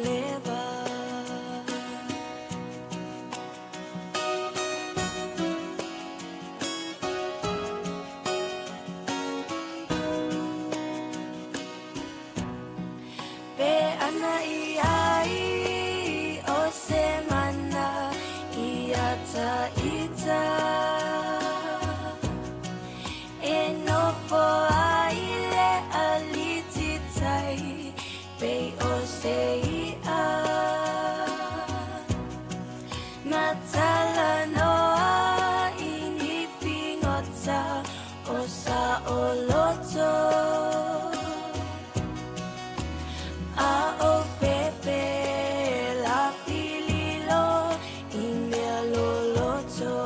leva. Pe ana iai o semana iata ita e no fo aile alititai pe o seia natala noa ini pingota o sa oloto a o fefe la fililo in loloto.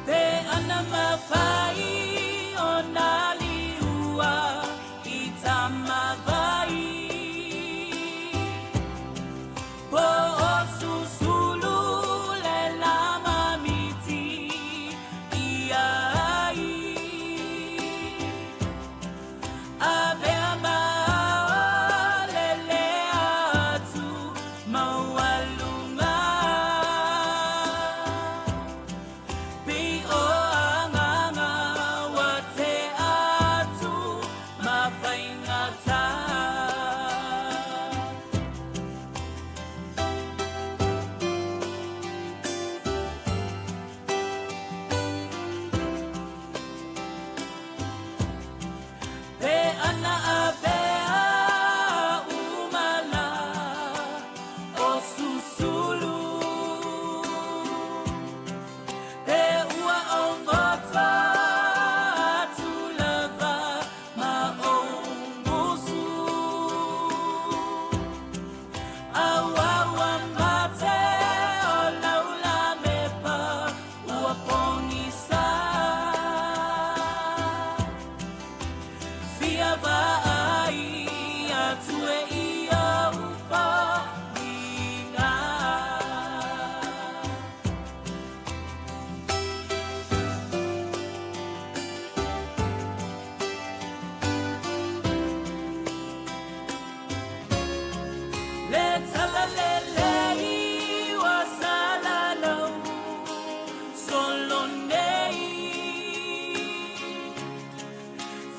Pe ana mawhai o nā liua I tamawai po o susulu le lama miti ia ai ave amao le atu maualunga pi o anganga wa te atu mawhaingata Pe ana apea umala o susulu Pe ua o ngota tu lava ma o musu Awawa mate o laula mepa ua pongisa Fia vai atue ia upa inga Le tala le lei wa salalo solo nei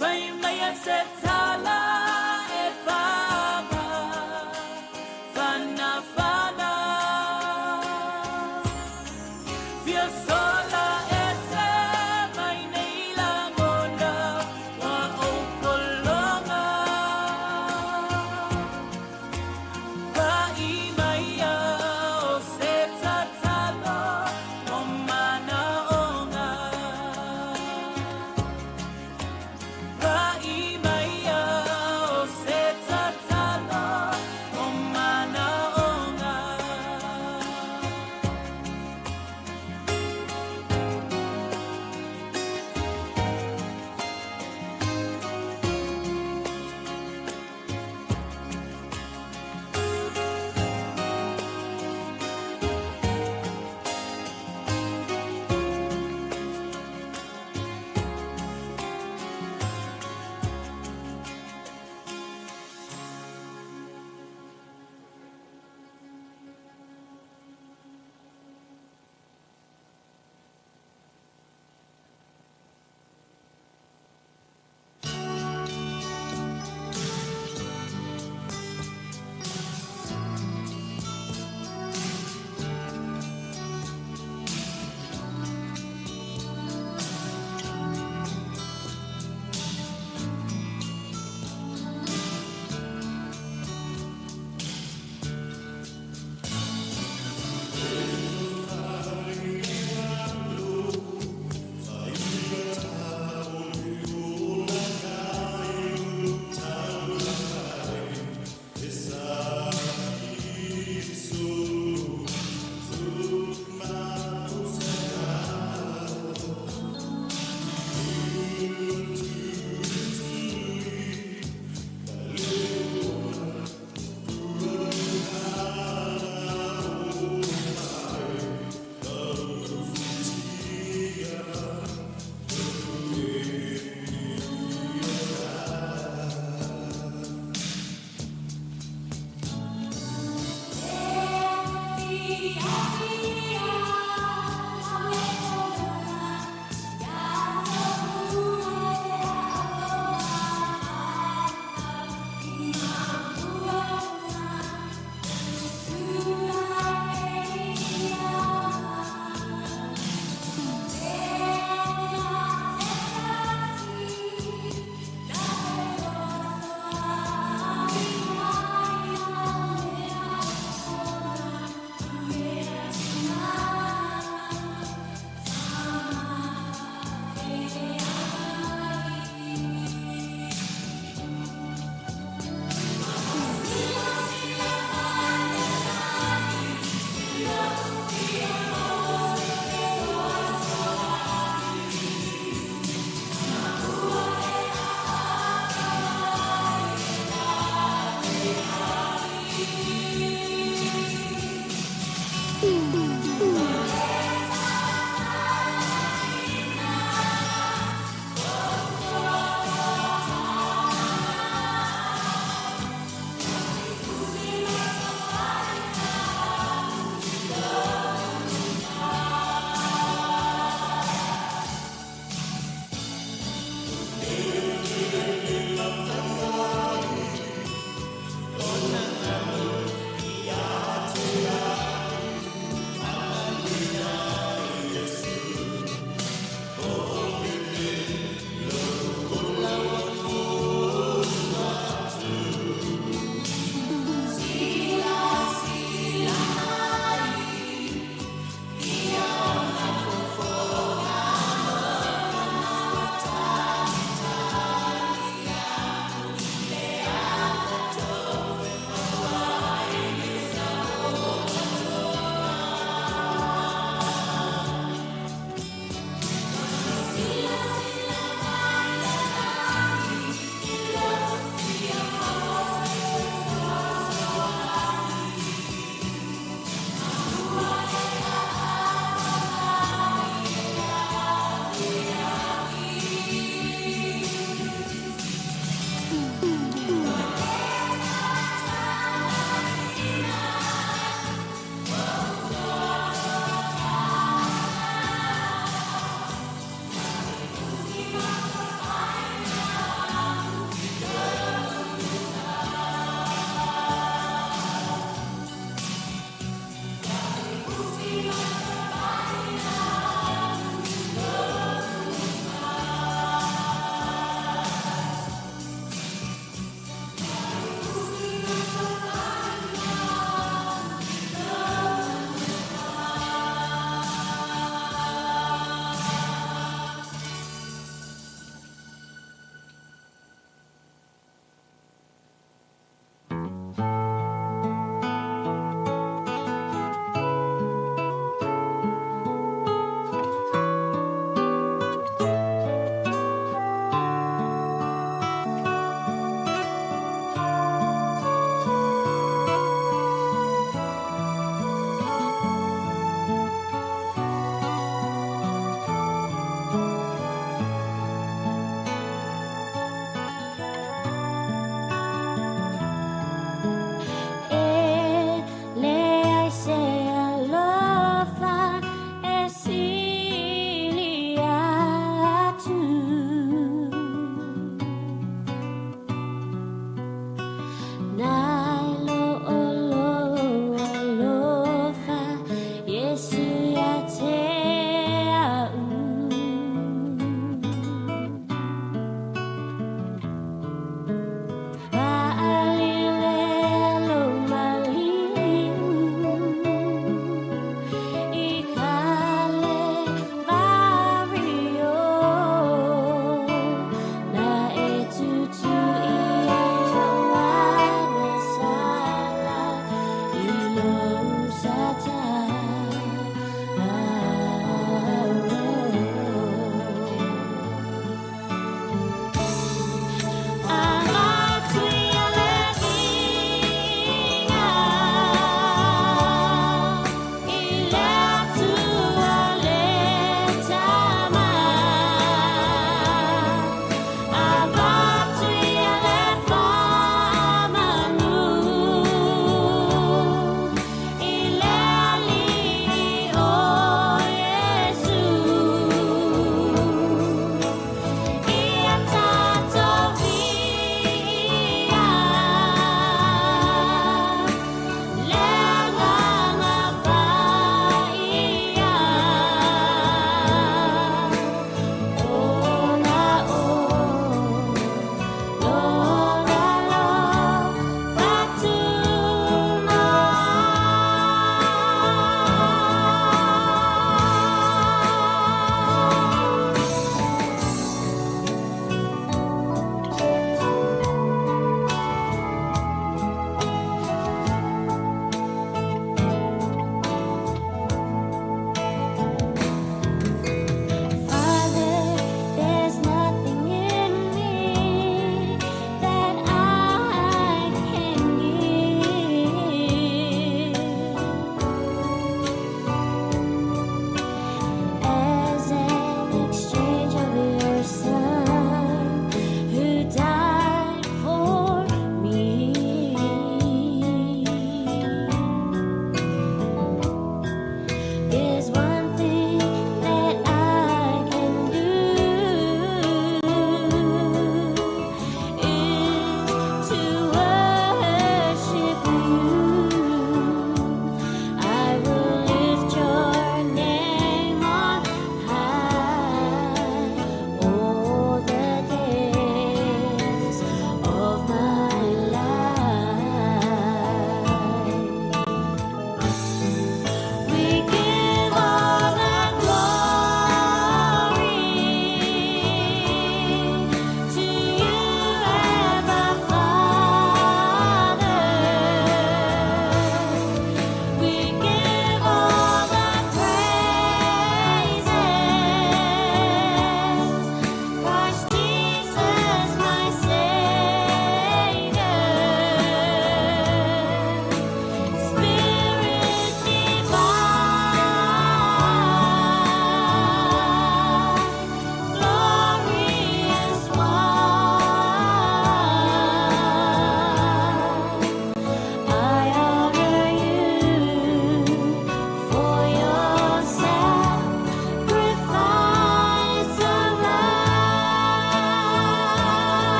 Vai mai se tala e fama fana fana Via sola e se mai nei la mona wa o kolonga Vai mai o se tatalo o mana onga Vai mai o se tatalo o mana onga Sata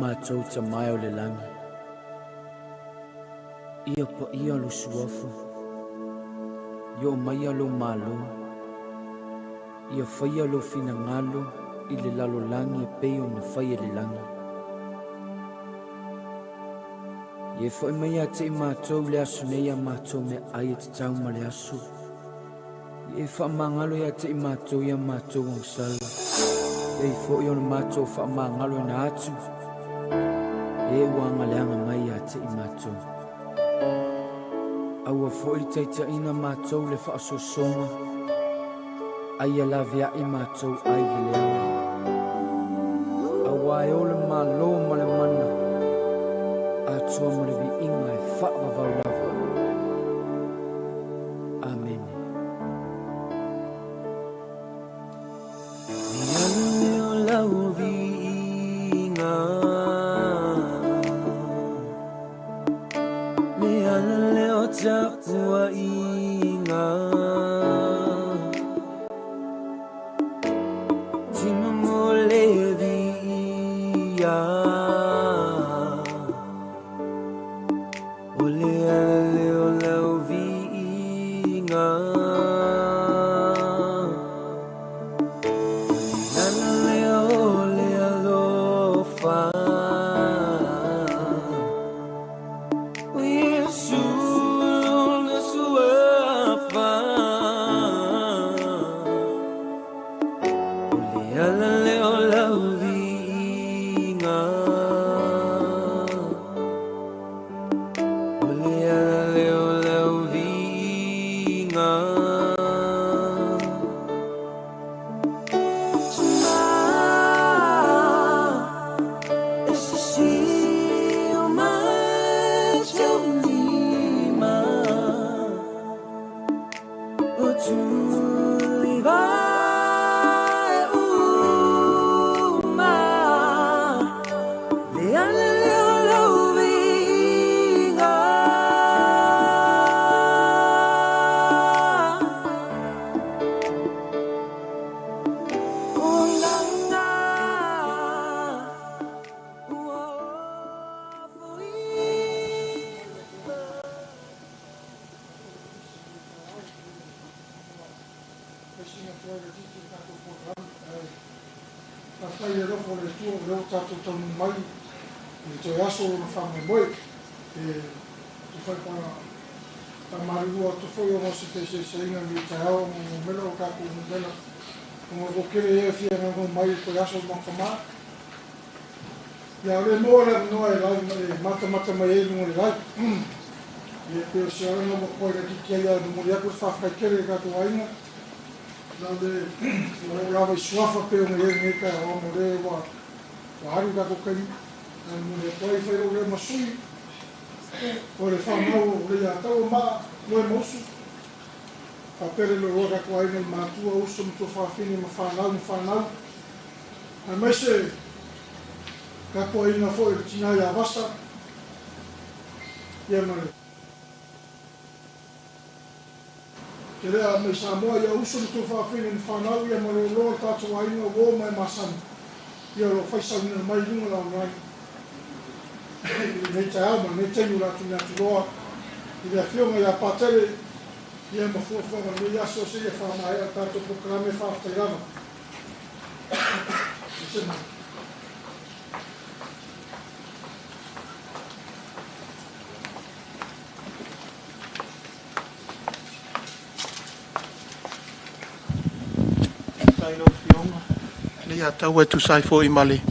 mātou ta mai o le langi. Ia pa ia lo suafu. Ia o mai alo malo. Ia whai alo fina ngalo i le lalo langi e peo na whai e le langi. Ia whai mai a te i mātou le asu nei a mātou me ai e te tau ma le asu. Ia wha mangalo ia te i mātou ia mātou ang sala. Ia i fo i ona mātou wha mangalo na atu. Ia wanga leanga mai a te i mātou. Aua fo i teita ina mātou le wha aso songa. Aia la vea i mātou ai ki leanga. Aua e ole malo ma le mana. Atua ma le vi inga e wha wavau lava. Amen. Ua inga Tima mo levi ia O lea leo lau vi inga Lana leo lea lo fa Ya le mora no e lai mata mai e no lai. E pe se ora no ko le ki ya no ya ko fa fa kere ka to aina. Na de no la va swafa pe o me ka o mo le wa haru ka ko kai. Na mo le poi fa o le masui. O le fa no le Leiataua Moemausu. Fa pere lo ora ko aina ma tu o so to fa fini ma fa na. A mese kako ina fo e tina ia vasa ia mare ke rea me Samoa ia uso to fa fini ni whanau ia mare lo tatu aina o mai masani ia lo faisa ni mai lunga la mai nei te ama nei te nura tu na turoa ia fionga ia patere ia ma fo me ia so se ia fa mai tatu programe fa afterama Leiataua tu sai fo i male.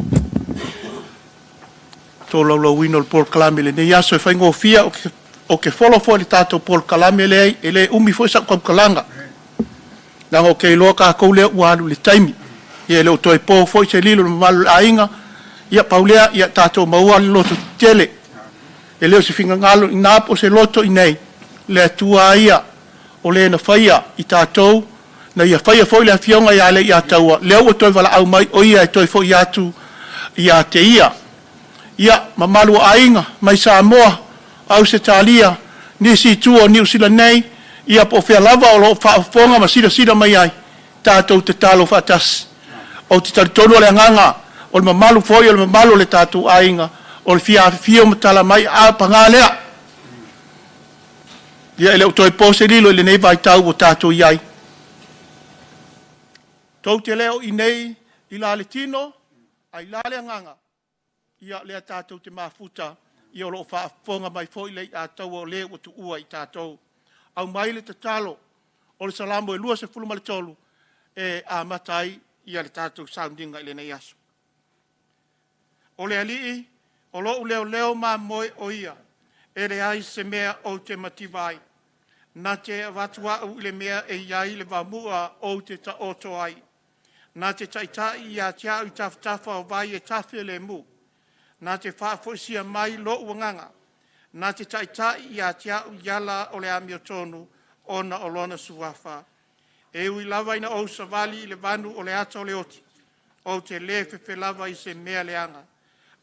Tō lau wino le Paul Kalame le nei aso e whaingo fia o ke wholo fo li tātou Paul Kalame le e le umi fo isa kwa mkalanga. Nang o ke iloa ka kou lea ualu le taimi. Ia leo toi po fo i se lilo na malu ainga. Ia paulea ia tātou maua le loto tele. E leo se finga ngalo i napo se loto i nei. Le atua ia o le na whaia i tātou. Na ia whaia fo i le afionga ia le Leiataua. Leo o toi wala au mai o ia e toi fo i atu ia te ia. Ia mamalu ainga mai Samoa au se talia nisi tua New Zealand nei. Ia po whea lava o lo whafonga ma sida mai ai. Tātou te talo whatas. O te taritonu le nganga o le mamalu foi o le mamalu le tātou ainga o le fia o matala mai a pangalea. Ia ele utoi pose lilo le nei vai tau o tātou iai. Tau te leo i nei i la le tino, ai la le anganga. Ia lea tātou te mafuta, ia o loo whaafonga mai foi le a tau o le o tu ua i tātou. Au mai le tatalo, o le salamo e lua se fulu tolu, e a matai ia le tātou soundinga i le nei aso. O le alii, o loo leo ma moe o ia, e le ai se mea o te mativai. Nā te watua u le mea e iai le wamua o te ta oto ai. Nā te taitai i a tia u taftafa o vai e tawhi le mu. Nā te whaafoisia mai lo uanganga. Nā te taitai i a tia u yala o le amio tonu ona o lona suwafa. E ui lava ina o savali i le vanu o le ata o le oti. O te le fefe lava i se mea leanga.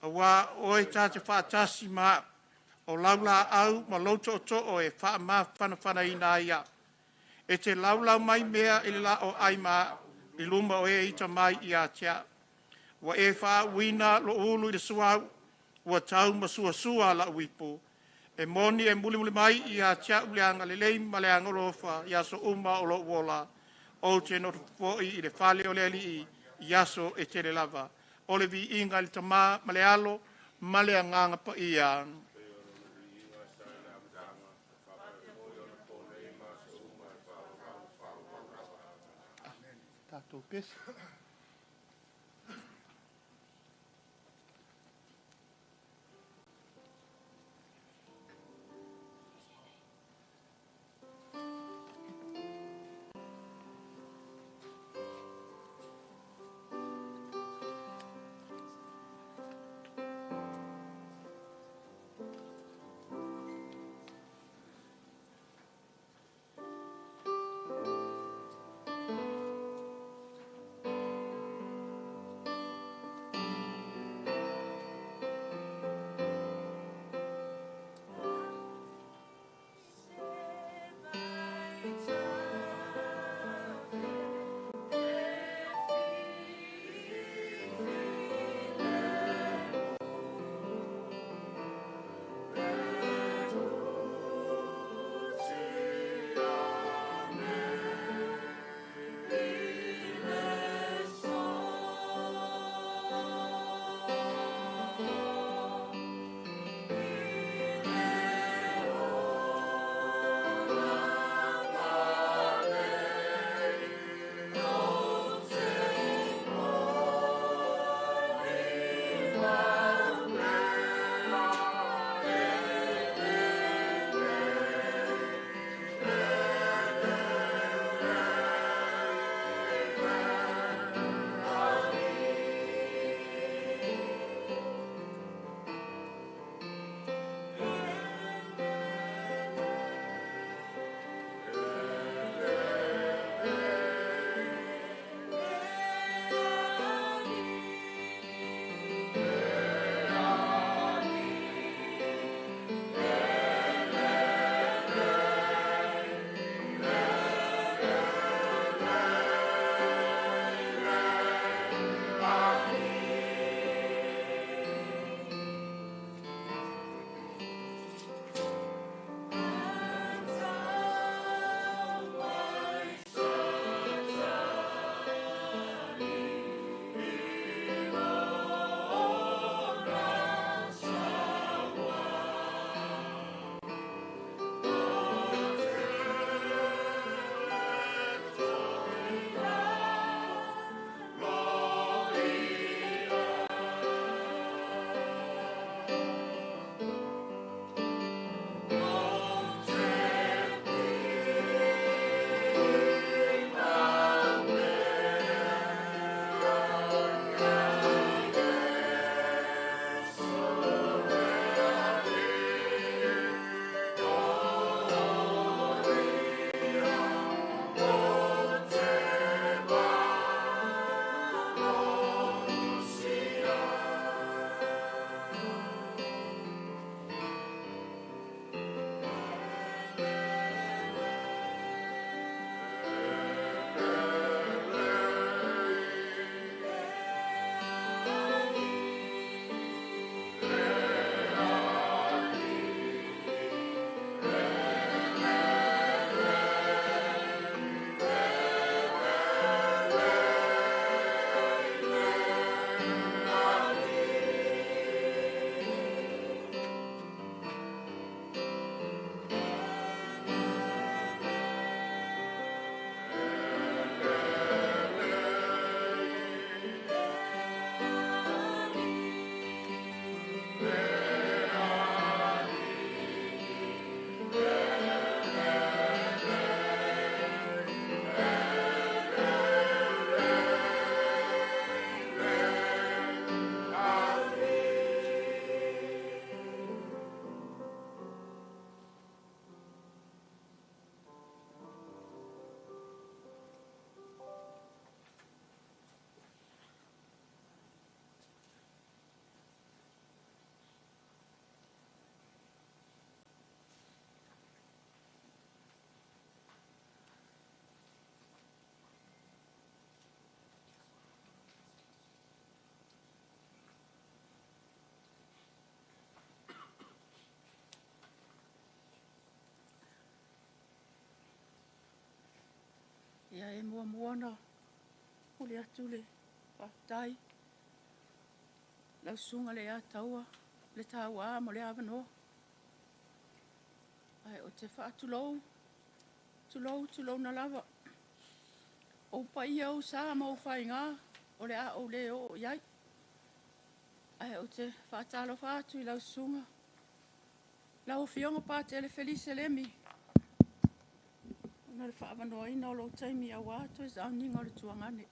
A wā oe tā te whaatasi maa. O laula au ma loto to o e wha ma whanawhana i nā ia. E te laula mai mea i la o aima i luma o e ita mai i a tia. Wa e wha wina lo ulu i le suau, wa tau ma sua la uipo. E moni e muli mai i a tia uleanga le lei ma le angolofa i aso uma o lo uola. O te notofoi i le whale o le ali i aso e te le lava. O le vi inga le tama ma le alo, ma le anganga pa i anu. Tatou pese. ua moana o le atu le whaatai. Lau sunga le ataua, le tāua mo le avanoa. Ai o te whaatulou, tulou na lava. O pa ia o sa mau whainga, o le a o le o iai. Ai o te whaatalo whaatu I lau sunga. Lau fionga pā te le Felice Lemi. Ona le whaavanoa ina o lo taimi a wātu e zauninga o le tuangane.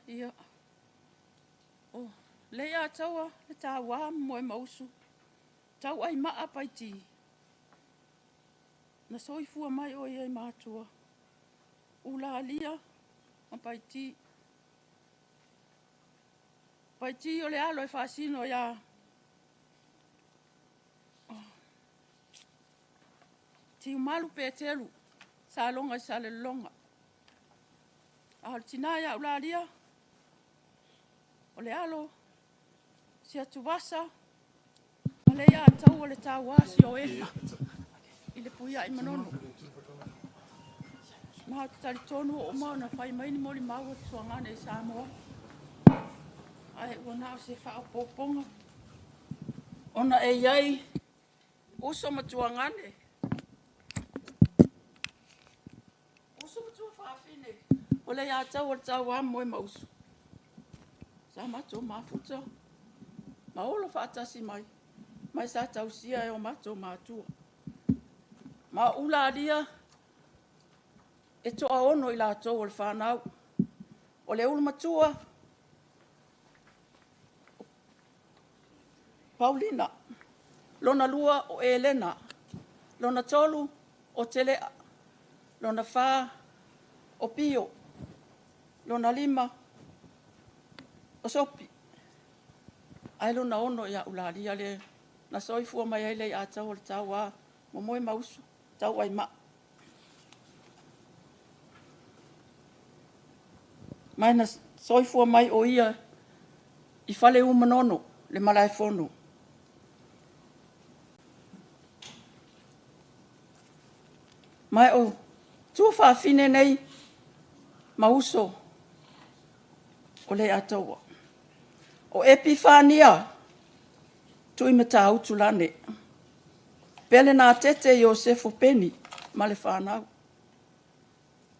Ia. O Leiataua le Leiataua Moemausu. Tau ai maa Paiti. Na soifua mai o iai mātua. Ula alia a Paiti. Paiti o le alo e whaasino ia. Ti umalu pe telu. Sa longa I sa le longa. A tina ia ula alia. O le alo. Si atu vasa. Ma le ia tau o le tāwasi o e. I le puia I manono. Maha te tali tonu o maa na whai maini moli maua tuangane I Samoa. Ai wana o se wha o poponga. Ona e iai. Uso ma tuangane. Uso ma tua whaafine. O le ia tau o le Leiataua Moemausu. Sa mato mafuta. Ma olo whaatasi mai. Mai sa tausia e o mato mātua. Ma ula alia. E toa ono I lātou o le whanau. O le ulu matua. Paulina. Lona lua o Elena. Lona tolu o Telea. Lona wha o Pio. Lona lima o Sopi. Ai lona ono ia ula alia le. Na soifua mai ai le a tau o le Leiataua Moemausu. Tau ai maa. Mai na soifua mai o ia I whale umanono le malaifono. Mai o tua whaafine nei mauso o le Leiataua. O Epifania tui me tā utulane. Pele nā tete Iosefo Peni ma le whanau.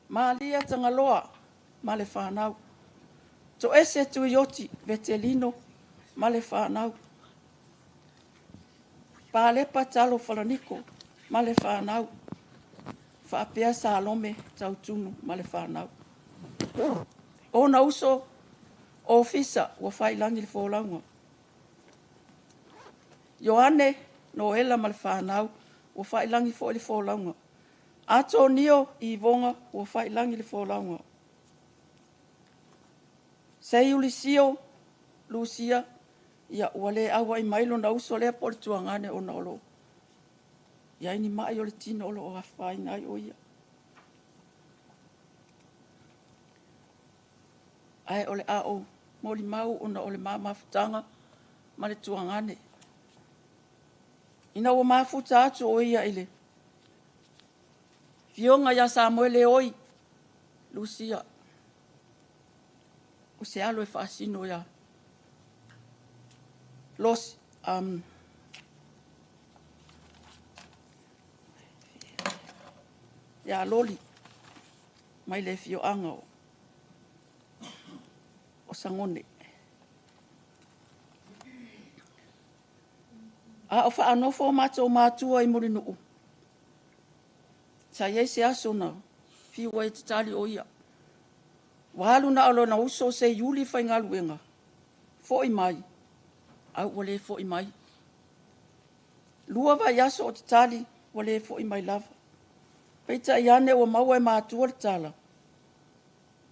Ma lia tangaloa ma le whanau. To ese tu ioti vetelino ma le whanau. Pālepa talo whalaniko ma le whanau. Whaapea Salome tautunu ma le whanau. O na uso o ofisa ua whailangi le wholaunga. Ioane Noela ma le whanau ua whailangi fo le wholaunga. Atonio Ivonga ua whailangi le wholaunga. Sei Ulisio Lucia ia ua le awa I mailo na uso lea po le tuangane o na olo. Ia ini mai o le tino olo o hawhai ngai o ia. Ai ole a o moli mau o na ole maa mafutanga ma le tuangane. Ina ua mafuta atu o ia ile. Fionga ia Samuele oi Lucia. O se alo e whaasino ia. Los ia loli mai le fio anga o sangone. A o whaanofo mato mātua I muri nuu. Sa iei se aso na fiwa e tatali o ia. Wahalu na alo na uso se yuli whaingaluenga. Fo I mai. Au wale fo I mai. Lua vai aso o tatali wale fo I mai lava. Peita iane ua maua e mātua le tala.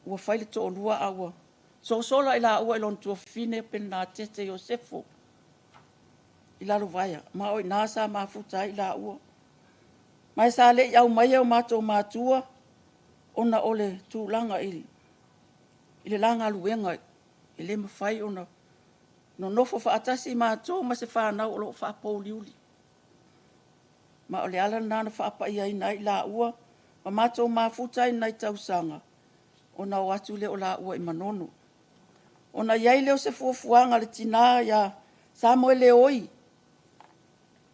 Ua whaile to o lua aua. So sola ila ua ilon tua fine pen na tete Iosefo. Ila lo vaya. Ma oi nasa mafuta ila ua. Mai sa le iau mai au mato mātua. Ona ole tūlanga ili. Ile langa luenga. Ile mawhai ona no nofo whaatasi mātou ma se whanau o lo whapauliuli. Ma o le ala nana whaapai ai nai la ua, ma mātou mafutai nai tausanga, o na o atu le o la ua i manono. O na iai leo se fuafuanga le tina ya Samoe le oi,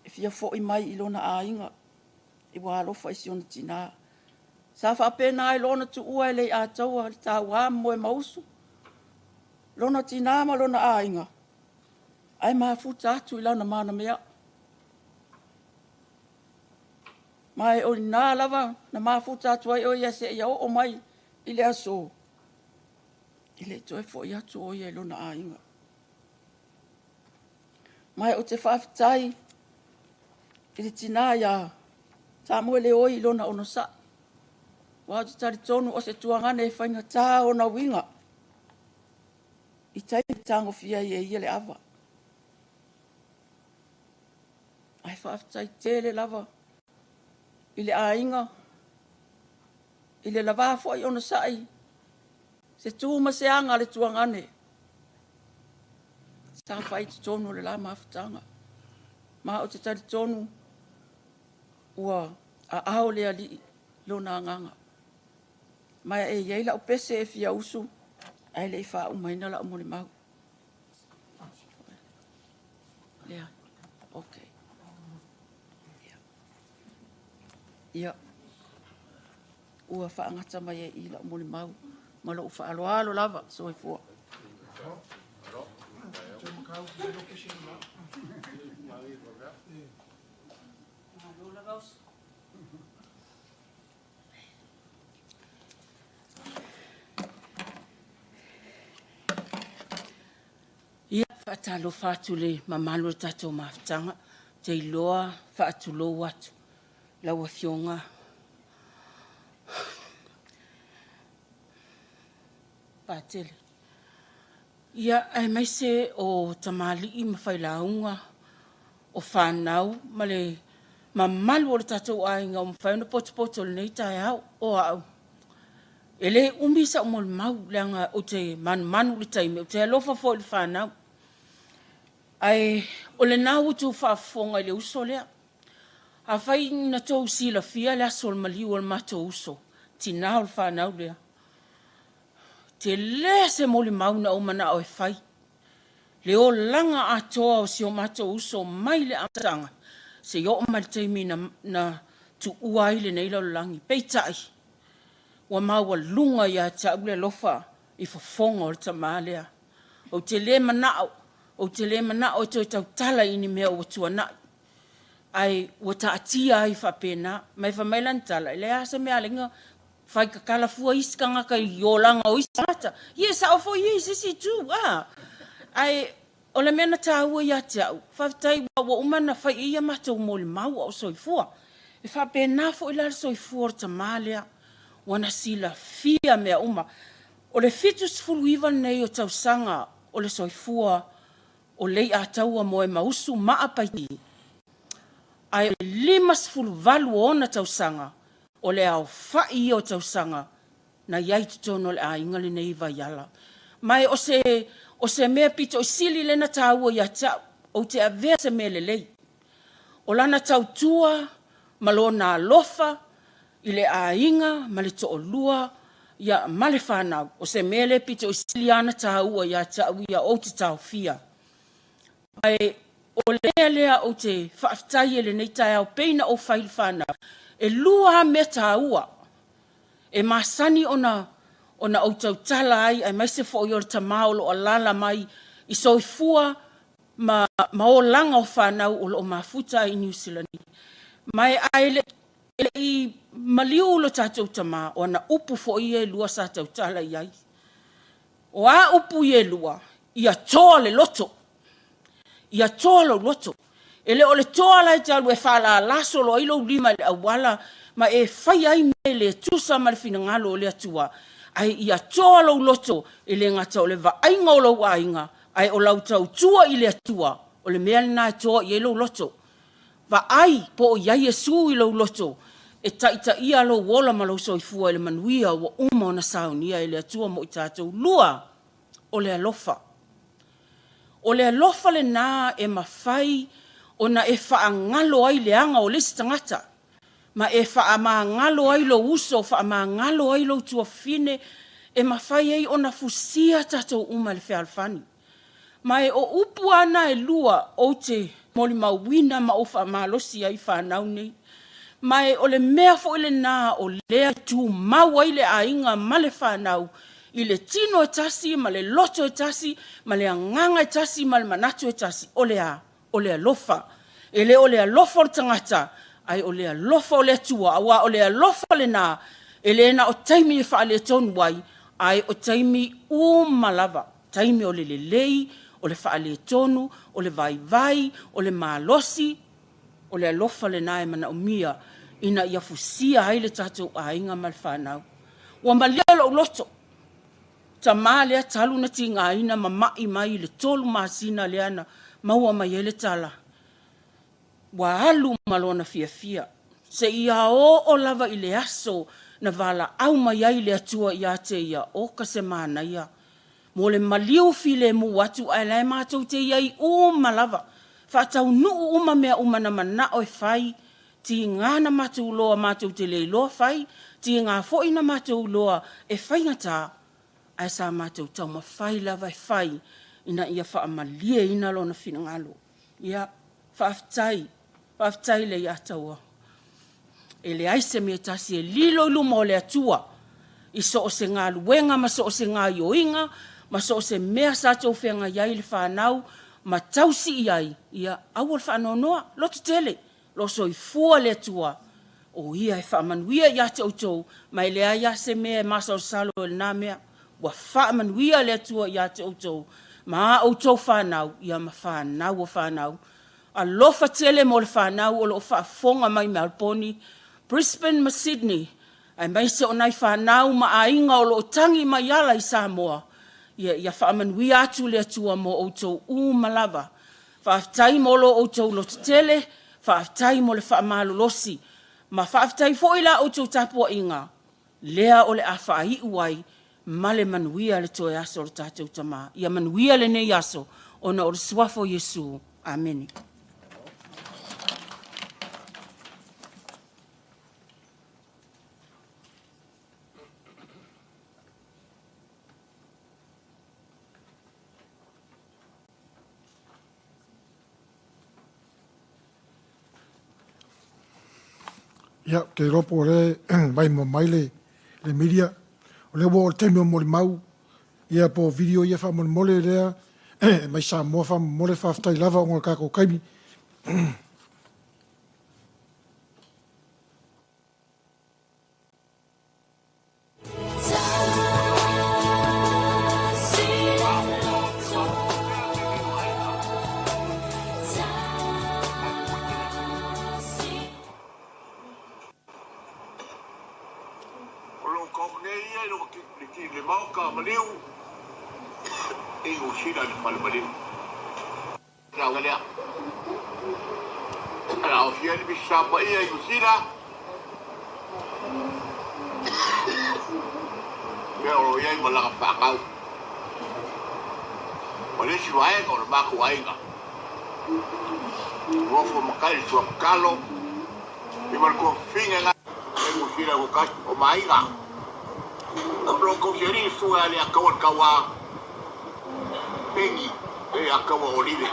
e fia fo i mai ilona a inga, i walofa i siona tina. Sa whaapena ai lona tu ua e le Leiataua Moemausu. Lona tina ma lona a inga. Ai mafuta atu i launa mana mea. Mai o nā lava na mafuta atu ai o ia se ia o mai i le aso. I le toi fo i atu o ia i lona a inga. Mai o te whaafitai i le tina ia Samoe le oi i lona ono sa. Wa te tari tonu o se tuangane e whainga tā o na winga. I tai tango fia i e ia le awa. Ai whaafitai tele lava. I le ainga. I le lava fo i ono sai. Se tūma se anga le tuangane. Sa whai te tonu le la mawhitanga. Ma o te tari tonu ua a ao lea li lona nganga. Mai e yeila o pese e fia usu. Ai le i wha umaina la umone mau. Lea. Okay. Ia. Ua wha angata mai e i la umone mau. Ma lo ufa alo lava. So e fua. Ia whaatalo whaatu le mamalu tatou mawhitanga, te iloa whaatu lo watu, laua fionga. Pātele. Ia ai mai se o tamali i mawhailaunga o whanau, ma le mamalu o le tatou ainga o mawhaina poto le nei tae au o au. E le umisa o mo le mau leanga o te manu le taime, o te alofa fo le whanau. Ai, o le nau tu whaafonga i le uso lea. A whai na tau sila fia le aso le maliu o le mato uso. Tina o le whanau lea. Te lea se mo le mauna o mana o e whai. Le o langa atoa o si o mato uso mai le amtanga. Se yo o mai taimi na tu uai le neila o langi. Peitai. Wa maua lunga ia ta ule lofa i fofonga o le tamalea. O te le manao. O te le manao e tau tala ini mea o tuana. Ai wata atia ai whapena. Mai whamailan tala. Le asa mea lenga whai ka kalafua iskanga ka i olanga o isata. Yes, au fo yes, isi tu. Ai o le mena tāua ia te au. Whaftai wa umana whai ia mata o mole mau o soifua. E whapena fo ila soifua o tamalea. Wana sila fia mea uma. O le fitus fulu iwa nei o tausanga o le soifua o Leiataua Moemausu maa Paiti. Ai limas fulu valu ona tausanga o le au whai o tausanga na iai tutono le a ingali nei vaiala. Mai o se mea pito o sili lena tāua ia tau o te avea se mea lelei. O lana tautua malo na lofa i le a inga ma le to lua ia male whanau. O se mea le pito o sili ana tāua ia tau ia o te tau fia. Ai o lea o te whaafitai ele nei tai au peina o whail whanau. E lua me tāua. E masani ona o tau tala ai mai se fo i o tamaolo o lala mai i soifua ma o langa o whanau o mafuta i New Zealand. Mai ai i maliu lo tātou tama o na upu fo i e lua sa tau tala i ai. O a upu i e lua i a toa le loto. I a toa lo loto. Ele o le toa lai talu e whala laso lo ilo lima le awala ma e whai ai me le tusa ma le finangalo o le atua. Ai i a toa lo loto e le ngata o le va ainga o lo ainga. Ai o lau tau tua i le atua o le mea na toa i e lo loto. Va ai po o iai e su i lo loto e taita ia lo wola ma lo soifua e le manuia wa uma o na saunia e le atua mo i tātou lua o le alofa. O le alofa le nā e mawhai o na e whaangalo ai leanga o lesi tangata. Ma e whaamangalo ai lo uso, whaamangalo ai lo tua fine, e mawhai ai o na fusia tatou uma le whialwhani. Ma e o upu ana e lua o te moli mauina ma o whaamalosi ai whanau nei. Ma e o le mea fo ile nā o lea tu mau ai le ainga ma le whanau, i le tino e tasi, ma le loto e tasi, ma le anganga e tasi, ma le manatu e tasi, o lea lofa. E le o lea lofa o tangata, ai o lea lofa o lea tua, awa o lea lofa le nā, e le na o taimi e wha le tonu wai, ai o taimi malava, taimi o le lei, o le wha le tonu, o le vai, o le malosi, o le alofa le nā e mana o mia, ina ia fusia ai le tatou ainga mal whanau. Ua malia lo loto, ta mā lea talu na ti ngā ina ma mai le tolu māsina leana, maua mai ele tala. Wa alu malona fia. Se ia o lava i le aso na vala au mai ai le atua ia te ia o ka se mana ia. Mo le maliu file mu watu ai lai mātou te iai malava. Whātau nuu uma mea umana mana o e whai, ti ngāna mātou loa mātou te leiloa whai, ti ngā foina mātou loa e whaingata, ai sa mātou tau ma whai lava e whai, ina ia whaamalie ina lo na whinangalo. Ia, whaaftai le Leiataua. E le aise mea tasi e lilo luma o le atua, i so o se ngā luenga, ma so o se ngā ioinga, ma so o se mea sātou whenga iai le whanau, ma tausi iai, ia awal whanonoa, loto tele, lo so i fua le atua, o ia e whaamanuia ia te autou, mai lea ia se mea masa o salo e nā mea, wa whaamanuia le atua ia te autou, ma autou whanau, ia ma whanau o whanau, a lofa tele mo le whanau o lo whaafonga mai me Alponi, Brisbane ma Sydney, ai mai se o nai whanau ma a inga o lo tangi mai ala i Samoa, ia whaamanuia atu le atua mo autou malava, whaaftai mo lo autou lo tele, whaaftai mo le whaamalolosi, ma whaaftai foila autou tapua inga, lea o le a whaai uai, ma le manuia le toe aso o le tātou tama, ia manuia le nei aso, ona o le swafo Yesu. Amen. Ia, ke ropo re, mai mo mai le media, o le wo o temi o mori mau, ia po video ia wha mole rea, mai sa mua wha mole whaftai lava o ngā kako kaimi. Le mauka maliu e o shira le palmaliu na galea ana o shira bi shapa e o shira me o ia i mala pa ka o le shi vai ko ba ko ai ga o fo makai so kalo e marco finga e o shira ko ka o mai ga Abro ko yeri suga le akawa kawa pengi e akawa olive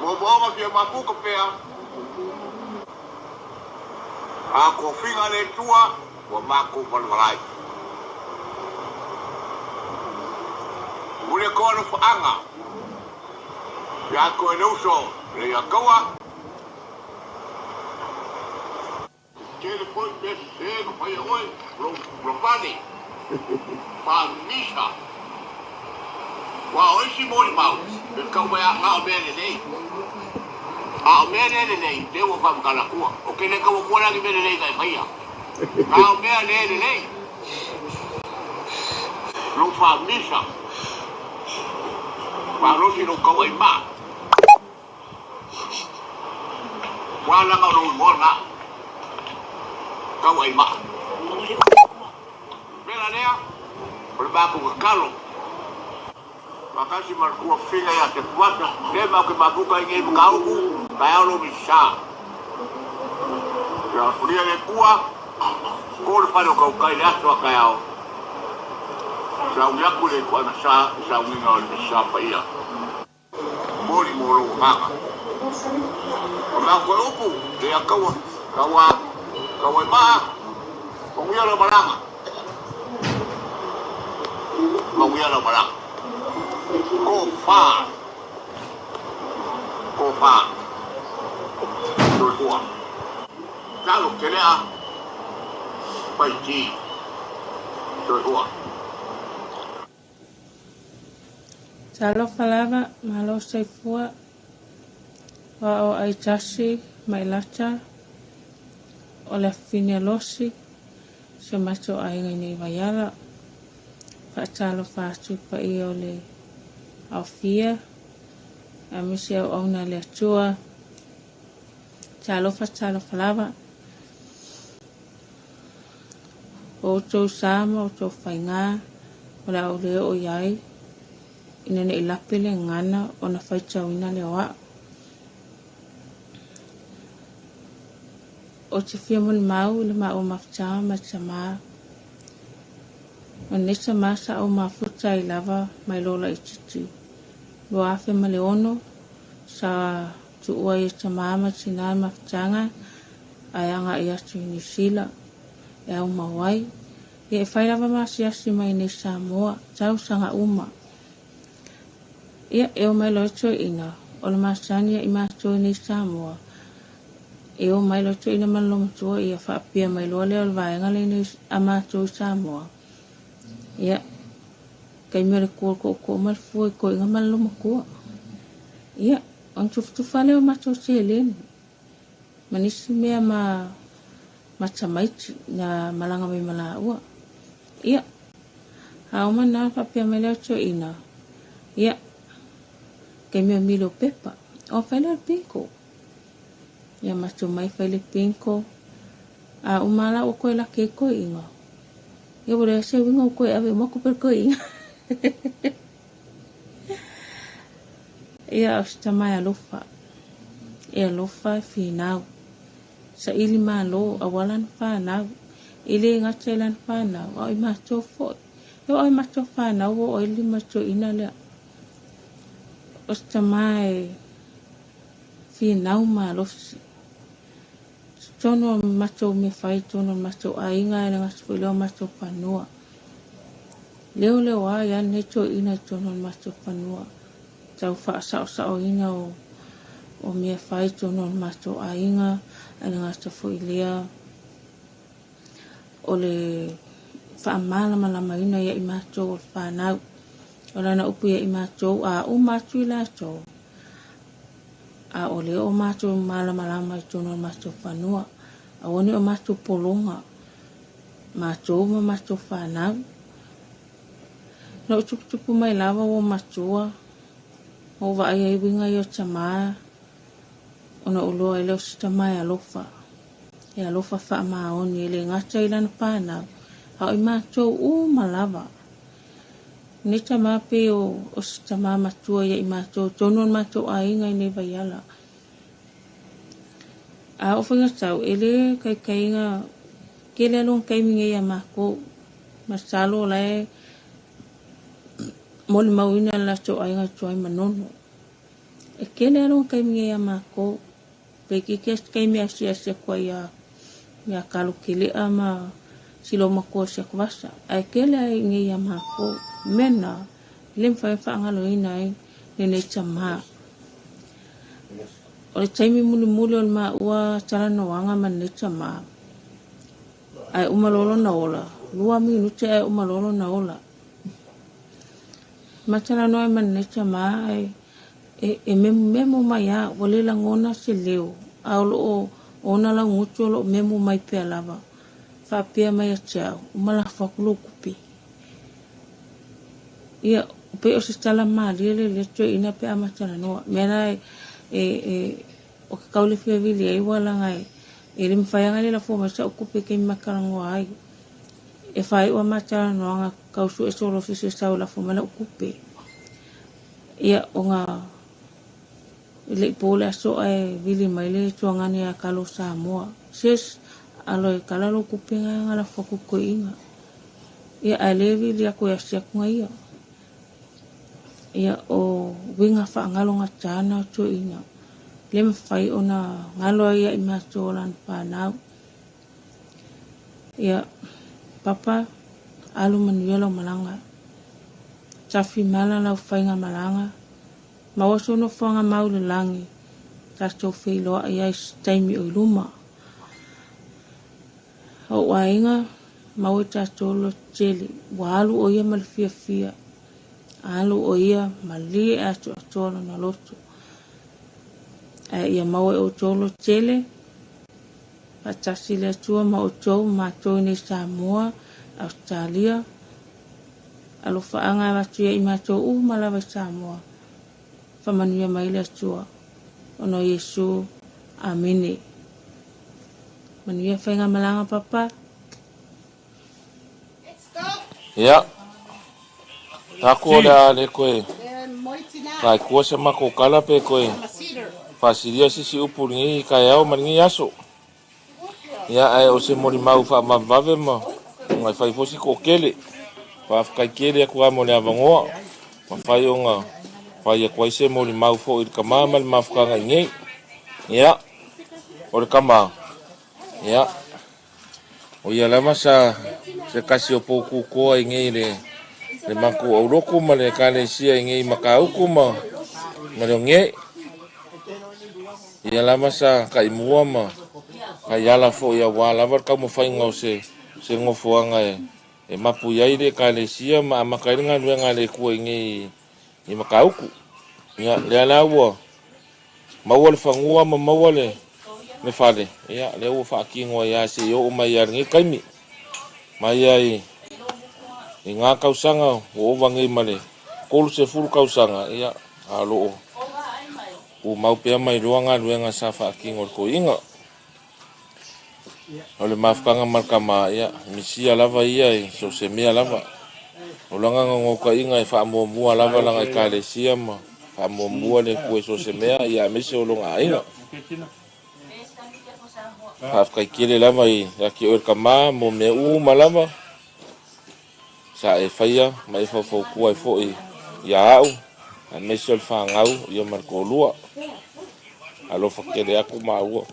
Bobo ma pia mapu ko pea a ko finga le tua wa mako valvalai Mule ko no anga ya ko no so le akawa Ele foi perceber, foi hoje, Romani, Pamisha. Uau, esse molho mal, eu quero ver a menina. A menina, deu o pão na rua. O que ele acabou com a menina que vai a menina. Não Pamisha. Parou se não caiu em mar. Qual é o nome? Kau ai ma. Bela lea. Ole bako ka kalo. Makasi markua finga ya te kuata. Lema ke mabuka inge mkauku. Kayalo misha. Ya furia le kua. Kore pano kaukai le ato akayao. Sa uyaku le kua na sa winga ole misha pa ia. Mori moro haka. Oma koe upu. Le akawa. Kawa maa. Kawia la maranga. Kawia la maranga. Ko fa. Doi Talo kelea. Paiti. Doi Talo falava malo seifua. Wa o ai tasi mai lata. O le fine losi. Se mato ai ngai nei vaiala. Talo fatu pa i o le au fia. A misi au auna le atua. Talo falava. O tau sama o tau whainga. O la o leo o iai. Ina ne ilapile ngana o na whaitau ina le oa. O te fia mon mau le ma o maftaa ma tama. O nesa masa o mafuta I lava mai lola I titi. Lo afe ma le ono sa tu ua I tama ma tina maftanga ayanga I atu New Zealand. E au mawai. E whai lava masiasi mai ne Samoa. Tau sanga uma. Ia e o mai loto ina. O le masania I mato ne Samoa. E o mai loto ina maloma tua ia whaapia mai loa leo le vaenga le ne amato Samoa. Ia. Kai mere kua ko malfua ko inga maloma kua. Ia. On tufutufa leo mato se lene. Manisi mea matamaiti na malanga mai mala ua. Ia. Hauma na whaapia mai loto ina. Ia. Kai mea milo pepa. O whaile pinko. Ia mato mai whaile pinko. A umala o koe la ke koe inga. Ia wale se winga o koe ave moko per koe inga. Ia o sita mai alofa. Ia alofa whinau. Sa ili maa lo awalan whanau. Ili ngata ilan whanau. O I mato foi. Ia o I mato whanau o ili mato ina lea. O sita mai whinau maa losi. Tono mato me whai, tono mato ainga, e ngaspo leo mato whanua. Leo a ia neto ina tono mato whanua. Tau whaasao ina o me whai, tono mato ainga, e ngaspo lea. O le whaamala malama ina ia I mato o whanau. O lana upu ia I mato, a o mato I lato. A o leo o mato malama I tono mato whanua. A wani o mato polonga. Mato ma mato whanau. Na utuputupu mai lava o matua. O wa ai ai winga I o tamaa. O na uloa I leo si tamaa alofa. E alofa wha maoni. Ele ngata ilana whanau. A o I mato malava. Ni tamaa pe o si tamaa matua ia I mato. Tono mato ainga I neva iala. A o whinga tau, ele kai inga, kele along kai minga ia mako, masalo lai, moli mawina la to ainga tuai manono. E kele along kai minga ia mako, peki kes kai mea sia kwa ia kalu kele ama silo mako sia kwasa. A kele inga ia mako, mena, lemfa angalo inai, nene chama. O le taimi muli o le ua tala na wanga manita maa. Ai umalolo na ola. 2 minuti ai umalolo na ola. Matala noa manita maa ai e memo mai a wale la ngona se leo. A o ona la ngutu o lo memo mai pe alava. Whapea mai a tiao. Umala whakulo kupi. Ia pe o se tala maa liele le tue ina pe a matala noa. Mena o ka kaule fia vili ai wala ngai. E le mwhaianga le la fōma sa okupe kei makarango ai. e whai ua mata noanga kausu e soro fisi sau la fumana ukupe. Ia o ngā ile ipole aso ai vili maile tuangani a kalo Samoa. Ses alo e kalalo kupinga ngala whakuko inga. Ia a levi lia koe asiakunga ia. Ia o winga whaangalo ngā tāna to inga. Lema whai o na ngalo ia i mato lan pānau. Ia papa alu manuela malanga. Tafi mala lau whainga malanga. Mawaso no whanga maule langi. Tato whiloa ia i taimi o luma. O wainga mawe tato lo tele. Wa alu o ia malfia fia. Alu o ia malie ato atolo na loto. Ia mawe o tolo tele. Patasi le tua ma o tau mato ni Samoa, Australia. Alo whaanga matuia i mato malawa Samoa. Whamanuia maile atua. Ono Yesu. Amene. Manuia whainga malanga papa. Ya. Tako le koe. Kai kua se mako kala pe koe. Fasiria sisi upuringi kai au maringi aso. Ya ai o se mori mau fa mavave ma. Ngai fai fosi ko kele. Fa kai kele ku amo le avangoa. Ma fai onga. Fai ko se mori mau fo il kama mal mafka ngai. Ya. O le kama. Ya. O ia lama sa se kasi o poku ko ngai le maku o roku ma le kale sia ngai makauku ma. Ngalo ngai. Ia lama sa kai mua ma. Kai ala fo ia wala war ka mo fai ngau se ngofo anga e mapu yai le kale sia ma makai nga luenga le ku ngai i makauku. Ya le ala wo. Mawal fangua ma mawale le fale. Ya le wo fa kingo ya se yo ma ya ngai kaimi. Mai ai nga kausanga o wangi male. Kol se fulu kausanga ya alo. O mau pe mai luenga sa fa kingo ko inga. Ole mafkanga markama ya misia lava ia so se mea lava. Olanga ngoka inga e fa mo mua lava langa kale sia ma. Fa mo mua le ku so se mea ya misi olonga inga. Fa kai kile lava i ya ki or kama mo me u malava. Sa e faia mai fo ku ai fo i ya au. A misi ol fa ngau ia marko lua. Alo fa kele aku mau.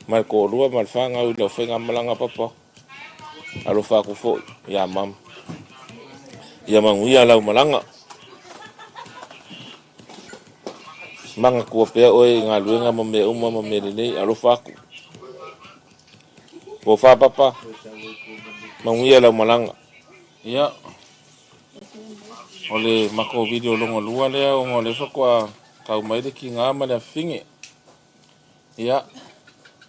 Marko lua malfanga u lo fenga malanga papa. Alo fa ku fo ya mam. Ya manguia lau malanga. Manga ku pe oi ngaluenga mo me uma mo me nei alo fa ku. Ko fa papa. Manguia lau malanga. Ya. Ole mako video longo lua le o ngole fa kwa kau mai de ki ngama le finge. Ya.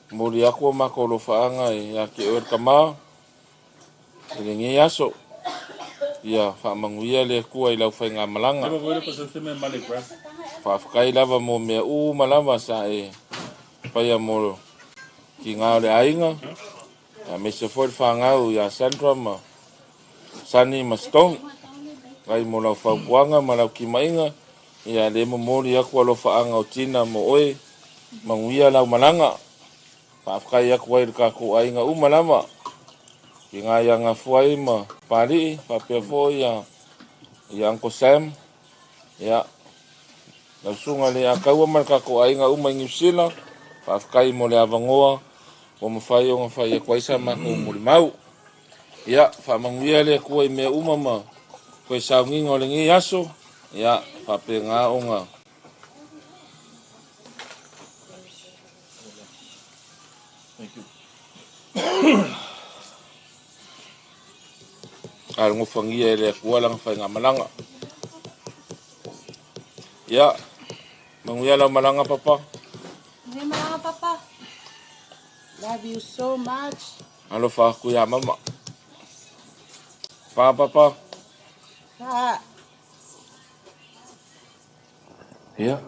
Mori aku mako lo faanga ya ki or kama ile ngi aso ya fa manguia le ku ai lau fainga malanga fa kai lava mo me u malava sa e pa ya mo ki nga le ainga ya me se for faanga u ya central ma sani maston kai mo lau fa kuanga ma lau ki mainga ya le mo mori aku lo faanga o tina mo oi manguia lau malanga Afkai aku ai ka ko ai nga umalama. Inga yang afuai ma pali papefo ya yang ko Sam ya. Lasunga le akawa man ka ko ai nga umangusila. Afkai mo le avangoa o mo fai o fai ko isa ma ko mau. Ya fa manguia le ko ai me umama. Ko sa ngingo le ngi aso ya fa pe nga onga. Thank you. Al ngofangia le kuala ngafai ngamalanga. Ya. Manguia la malanga papa. Hey, malanga papa. Love you so much. Alo fa ku ya mama. Pa papa. Pa. Ya.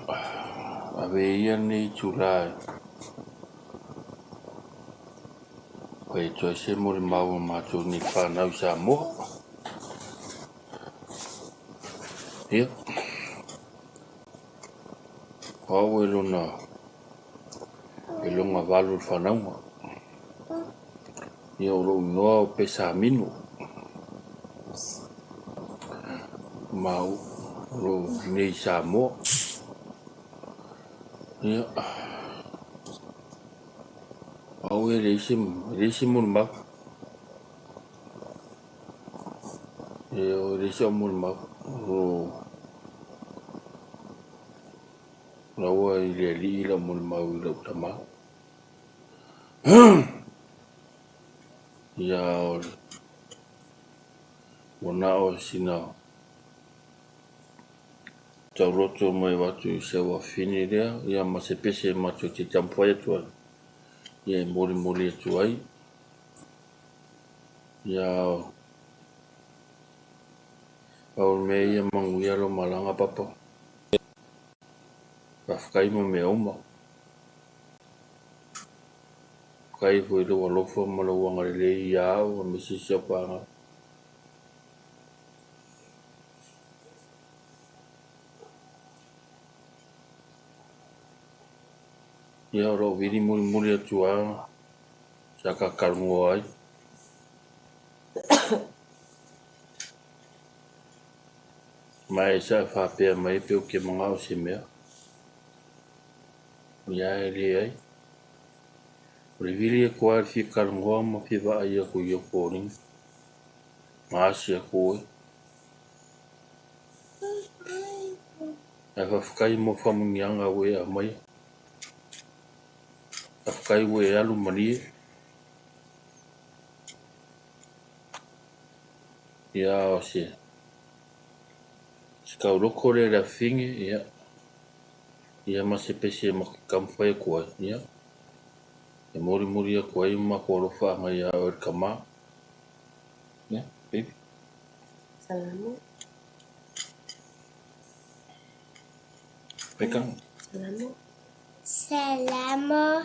Ave ia ni chulai. Pai toi se mo le mau mātou ni whanau sa moa. Ia. Au e lona walu whanau. Ia o lo noa o pesa minu. Mau lo nei sa moa. Ia. Au e reisi mo le mau. Ia o reisi o mo le mau. Lawa i le li la mo le mau i la utama. Ia o wana o sina tau roto mai watu se wa fini rea. Ia ma se pese matu te tampoia tua. Ia mori atu ai. Ia au me ia manguia lo malanga papa. Whafkai mo me oma. Kai fo i lo alofa ma lo wanga le ia au me si siapanga. Ia ro viri muri atu a saka kalungo ai. Mai sa whapea mai peo ke mga o se mea. Ia e le ai. Rivili e kua fi kalungoa ma fi wa ai a ku i o kōring. Maasi a koe. E whafkai mo whamungianga we a mai. Whafkai we alu manie. Ia o se. Kau loko le la fingi, ia. Ia ma se pese ma kamwhai kua, ia. E mori a kua i ma kua lofa anga ia o kama. Ia, baby. Salamu. Pekang. Salamu.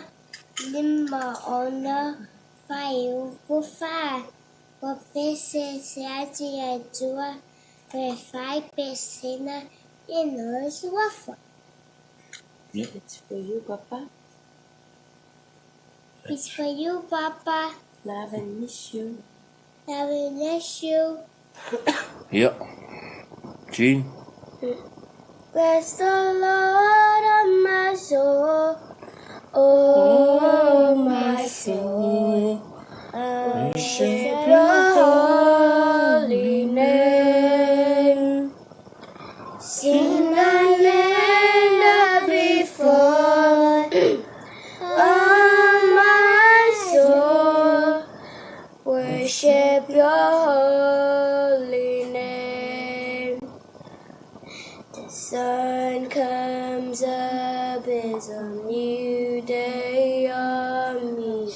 Lima ono. Fai upufa. Popese se ati a tua. Fai pesena e nós wafa. Yeah. It's for you, Papa. It's for you, Papa. Love and miss you. Love and miss you. Yeah. Jean. Bless the Lord of my soul. Oh, my soul. Worship your holy name. Sing thy name before. Oh, my soul. Worship your holy name. The sun comes up, it's a new day on me.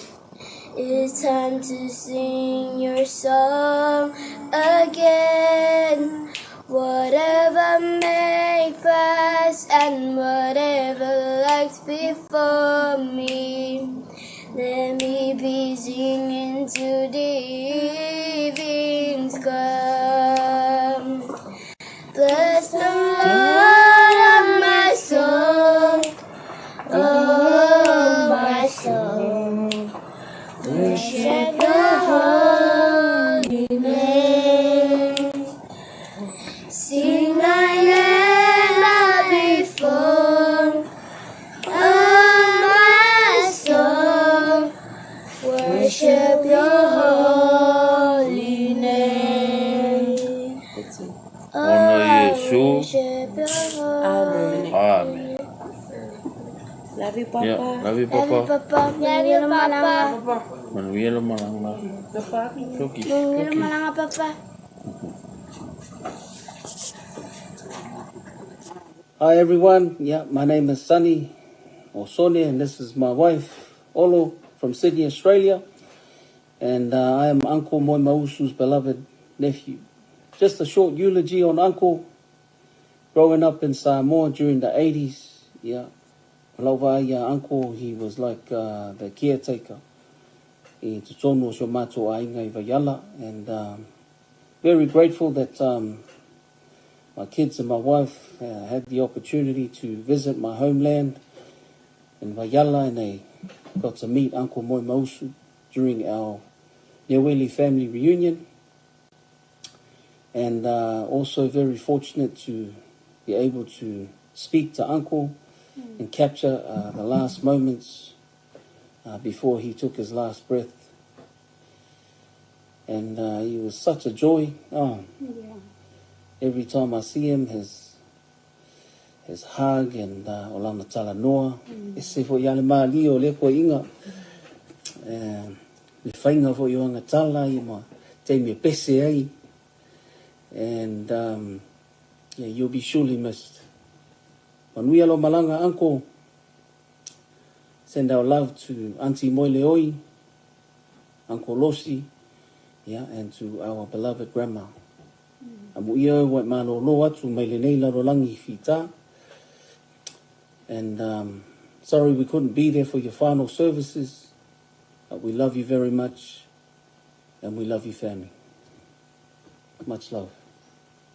It's time to sing your song again. Whatever may pass and whatever lies before me, let me be singing to the evening's come. Bless the Lord of my soul, oh my soul. Worship your holy name. Sing thy name before. Oh, my soul. Worship your holy name. Honor Yesu. Worship your holy name. Amen. Love you, Papa. Yeah, love you, Papa. Love you, Papa. Manuela malanga. Soki. Manuela malanga, Papa. Hi everyone, yeah, my name is Sunny or Sonia, and this is my wife Olo from Sydney, Australia, and I am Uncle Moemausu's beloved nephew. Just a short eulogy on Uncle. Growing up in Samoa during the 80s, yeah, Uncle, he was like the caretaker I te tonu o sio mātou ainga I Vaiala. And very grateful that my kids and my wife had the opportunity to visit my homeland in Vaiala, and they got to meet Uncle Moemausu during our Neweli family reunion. And also very fortunate to be able to speak to Uncle and capture the last moments before he took his last breath. And he was such a joy. Every time I see him, his hug and olana tala noa. E se fo iale maali o le ko inga. Me whainga fo i anga tala I ma te me pese ai. And yeah, you'll be surely missed. Manui alo malanga, Uncle. Send our love to Auntie Moileoi, Uncle Losi, yeah, and to our beloved grandma. Amu ia wai malo lo atu mai le nei laro langi fita. And sorry we couldn't be there for your final services, but we love you very much, and we love your family. Much love.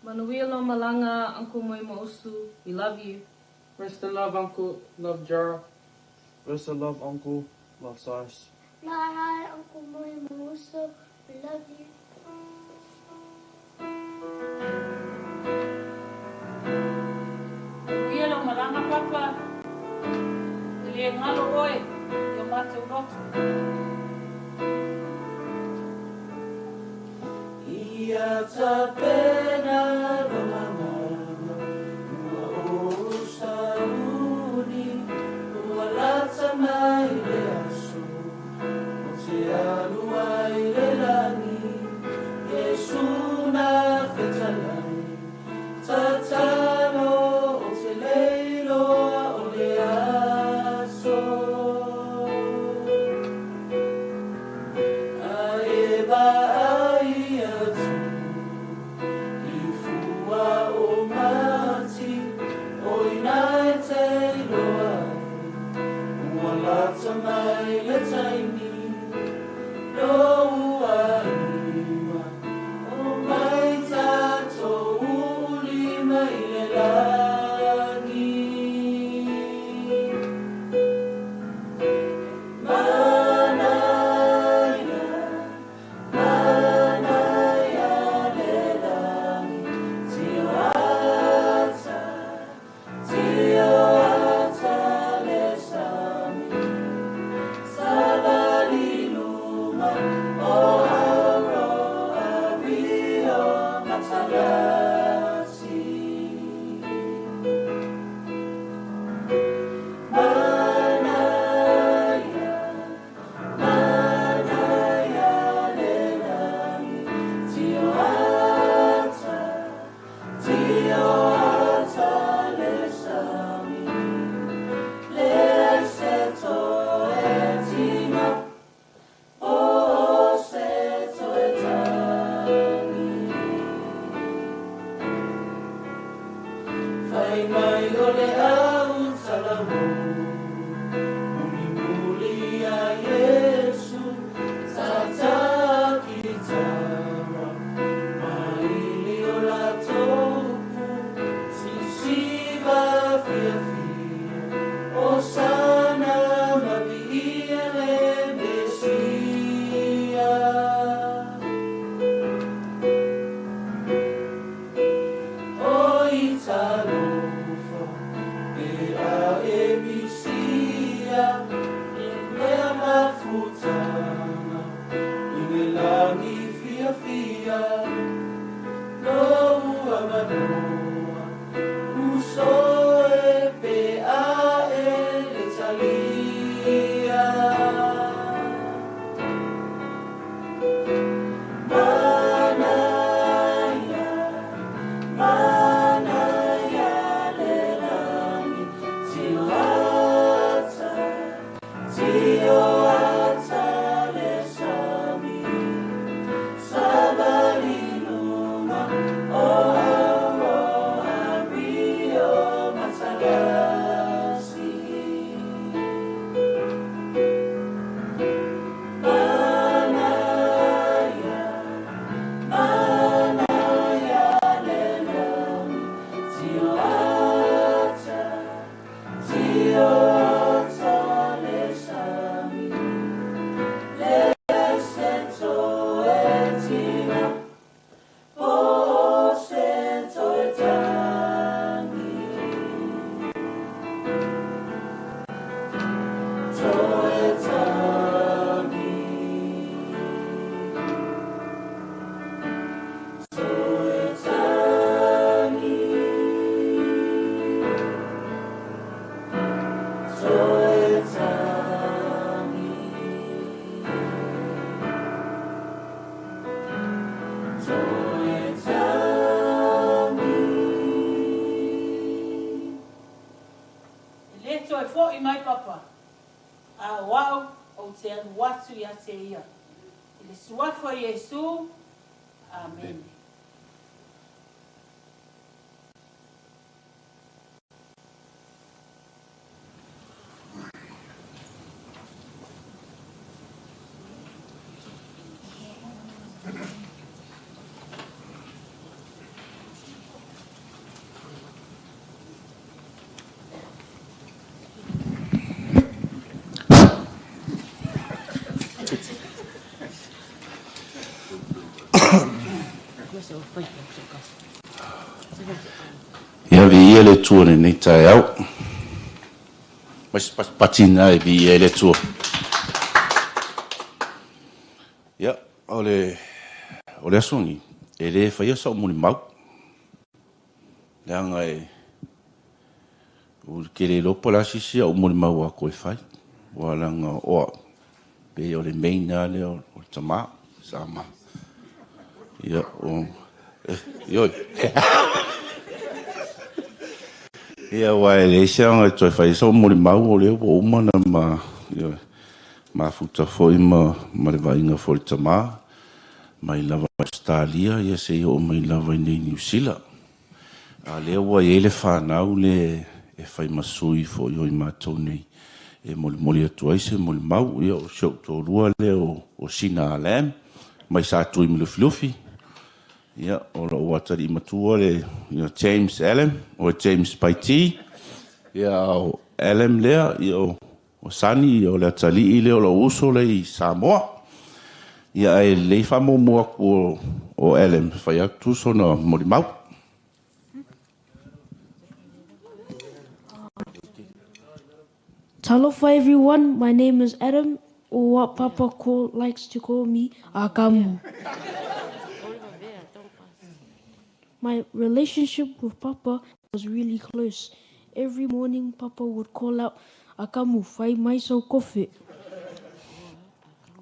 Manuia lo malanga, Uncle Moemausu, we love you. Rest in love, Uncle. Love Jara. Rest in love, Uncle. Love Cyrus. Hi, Uncle Moemausu, we love you. Manuia lo malanga, Papa. Lie ngalo oe, yo mate urotu. Ia ta pena no mangana, ua o sauni, ua lata mai le aso, o te alua I le lani, Yesu na whetalai, tatano o te leiloa o le aso. A e vai atu, I fua o mati, o ina e te iloa, ua lata mai le taimi, Le toi fo I mai papa. A wow o te anu watu ia te ia. I le suafo Yesu. Amen. Ia vi ele tua ni tai au. Mas patina e vi ele tua. Ia ole asongi. Ele fai sa mo ni mau. Langa e o kele lopo la sisi o mo ni mau a ko fai. Walanga o pe ole meina le o tama sama. Ia o yo. Ia wai le sianga toi fai so mo ni mau o le o mana ma futa foi ma le vainga foi tama mai lava Australia ia se o mai lava nei New Zealand a le wa ele fa nau le e fai masui foi o matou nei e moli atu ai se moli mau ia o show to rua le o sina alam mai sa tu i mlufi ia o lo watari matua le James Allen o James Paiti ia o Allen lea ia o sani o le tali ile o lo uso le Samoa ia e le famo mo o Allen fai atu sona moli mau. Talofa everyone, my name is Adam, or what Papa likes to call me, Akamu. My relationship with Papa was really close. Every morning, Papa would call out, Akamu, fai mai sau kofe.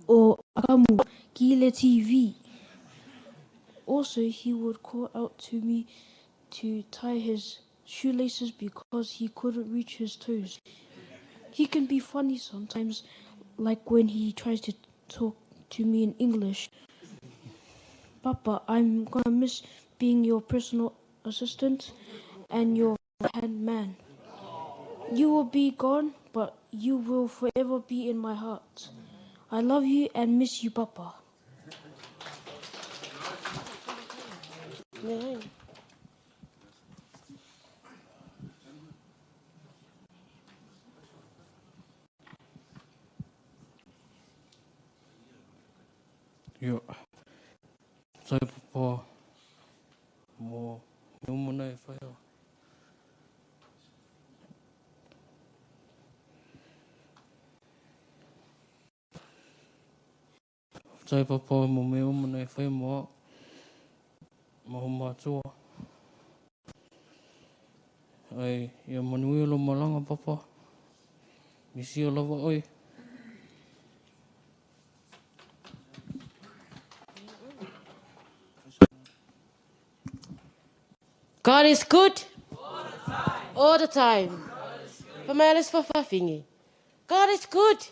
Or Akamu, kile TV. Also, he would call out to me to tie his shoelaces because he couldn't reach his toes. He can be funny sometimes, like when he tries to talk to me in English. Papa, I'm gonna miss being your personal assistant and your hand man. You will be gone, but you will forever be in my heart. I love you and miss you, Papa. Yo. Sai papa. Mo mona e fai. Sai papa mo mona e fai mo matua. Ai, ia manui lo malanga papa. Misi o lava oi. God is good all the time. Pamalis for fafingi. God is good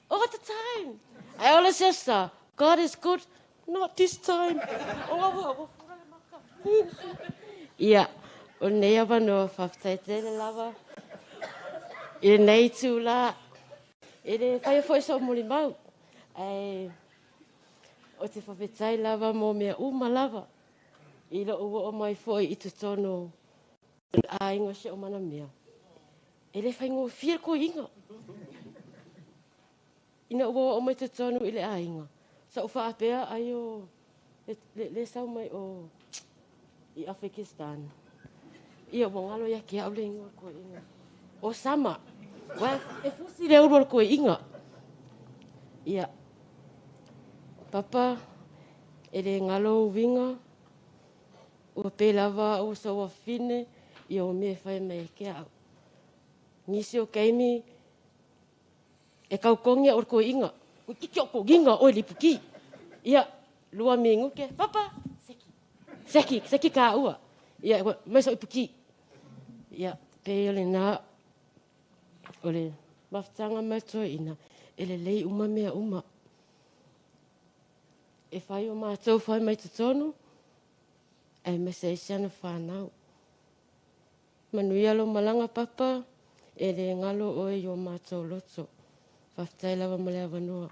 all the time. I always say, God is good, not this time. Yeah, o nei ava no whaftaitele lava. I nei tū la. I re whai fwoi so mori mau. Ai, o te whawhetai lava mō mea uma lava. I lo ua o mai fwoi I tu tono a ingo se o mana mea. E le whai ngō whia ko inga. Ina ua o mai tu tono I le a inga. Sa o whaapea ai o le sau mai o I Afghanistan. Ia wangalo ia kia au le inga ko inga. O sama. Wa e fusi le uru ko inga. Ia. Papa, e le ngalo winga. Ua pe lava o sa ua fine. Ia o me whai mai kia au. Nisi o keimi. E kau kongia o ko inga. Ko kiki o ko inga o lipuki. Ia. Lua me nguke. Papa, seki. seki ka ua. Ia, mai so ipuki. Ia, pe ole na, ole mafutanga matua ina, ele lei uma mea uma. E whai o mātou whai mai tutonu, e mese e siana whanau. Manuia lo malanga papa, e le ngalo oe i o mātou loto. Whaftai lawa malea wanua.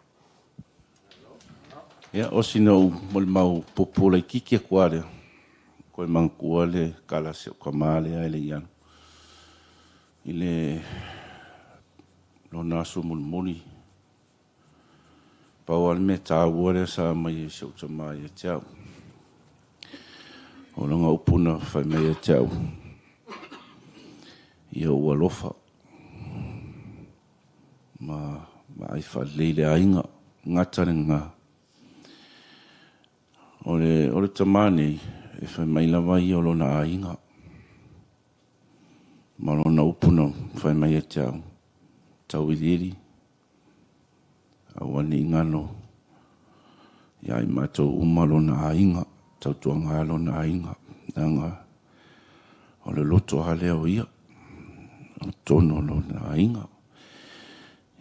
Ia, osi nau mole mau popola i kiki a kuare. Koe mangkua le kala se o kamale a ele ianu. I le lo naso muli. Pau al me tāware sa mai e se o tamai e teau. O langa upuna whai mai e teau. Ia ua lofa. Ma ai wha leile ainga. Ngatare ngā. Ole tamane e whai mai lawa i o lona ainga. Ma lona upuna whai mai e teau. Tau i liri. Awani ngano. Ia i mato umalo na ainga. Tau tuanga alo na ainga. Nanga. Ole loto haleo ia. Tono lo na ainga.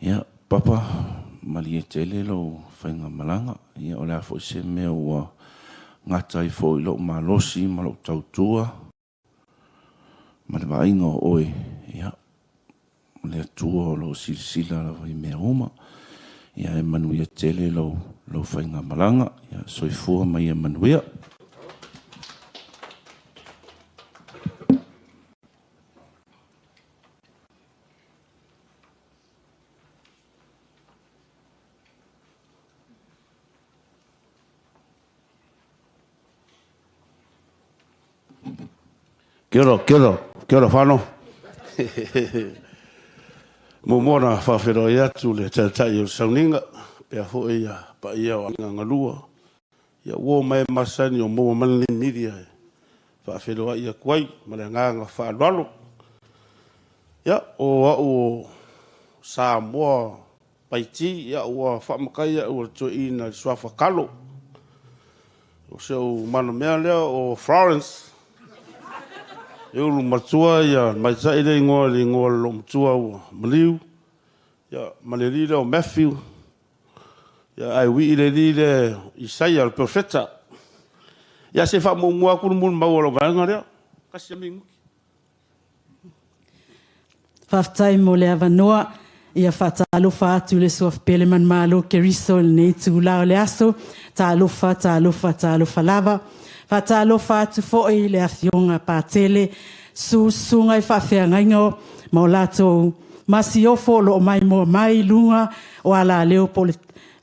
Ia papa. Mali e tele lo whainga malanga. Ia ole a fo se mea ua ngatai fo i lo malosi. Malo tautua. Male wa ainga o oe. Ia. Ole a tua lo silisila la vai mea oma. Ia e manuia tele lo whainga malanga. Ia soifua mai e manuia. Kia ora whano. Mumona whawhero i atu le taitai o sauninga. Pea hoi ia pa ia o anga lua. Ia uo mai masani o mua manli media. Whawhero ia kuai. Mare nganga whaadwalo. Ia o au Samoa Paiti. Ia ua whamakai ia ua to ina suafa kalo. O seu mana mea lea o Florence. Eu lu matua ia mai sai le ngoa lo matua o Maliu. Ia malerira o Matthew. Ia ai wi le le Isaia el profeta. Ia se fa mo mua ku mun mau lo vanga rea. Kasi mingu. Faftai mo le avanoa ia fatalo fatu le sof peleman malo keriso ne tula le aso talo lava. Fatalo fatu fo i le afionga patele sunga i whawhiangaingo mo lato masiofo lo mai mo mai lunga o ala leo pole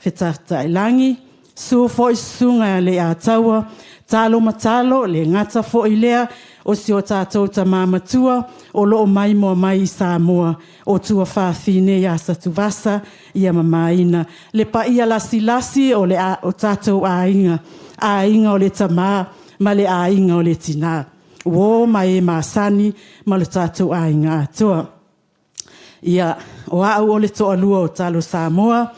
whetata ilangi fo i sunga le ataua talo matalo le ngata fo i lea o si o tātou ta māmatua o lo mai mo mai Samoa o tua whawhine ia satuvasa ia mamaina le pa ia lasi o le o tātou ainga o le tamaa ma le ainga o le tina. Wo mai masani ma le tātou ainga atua. Ia o au o le toa lua o talo Samoa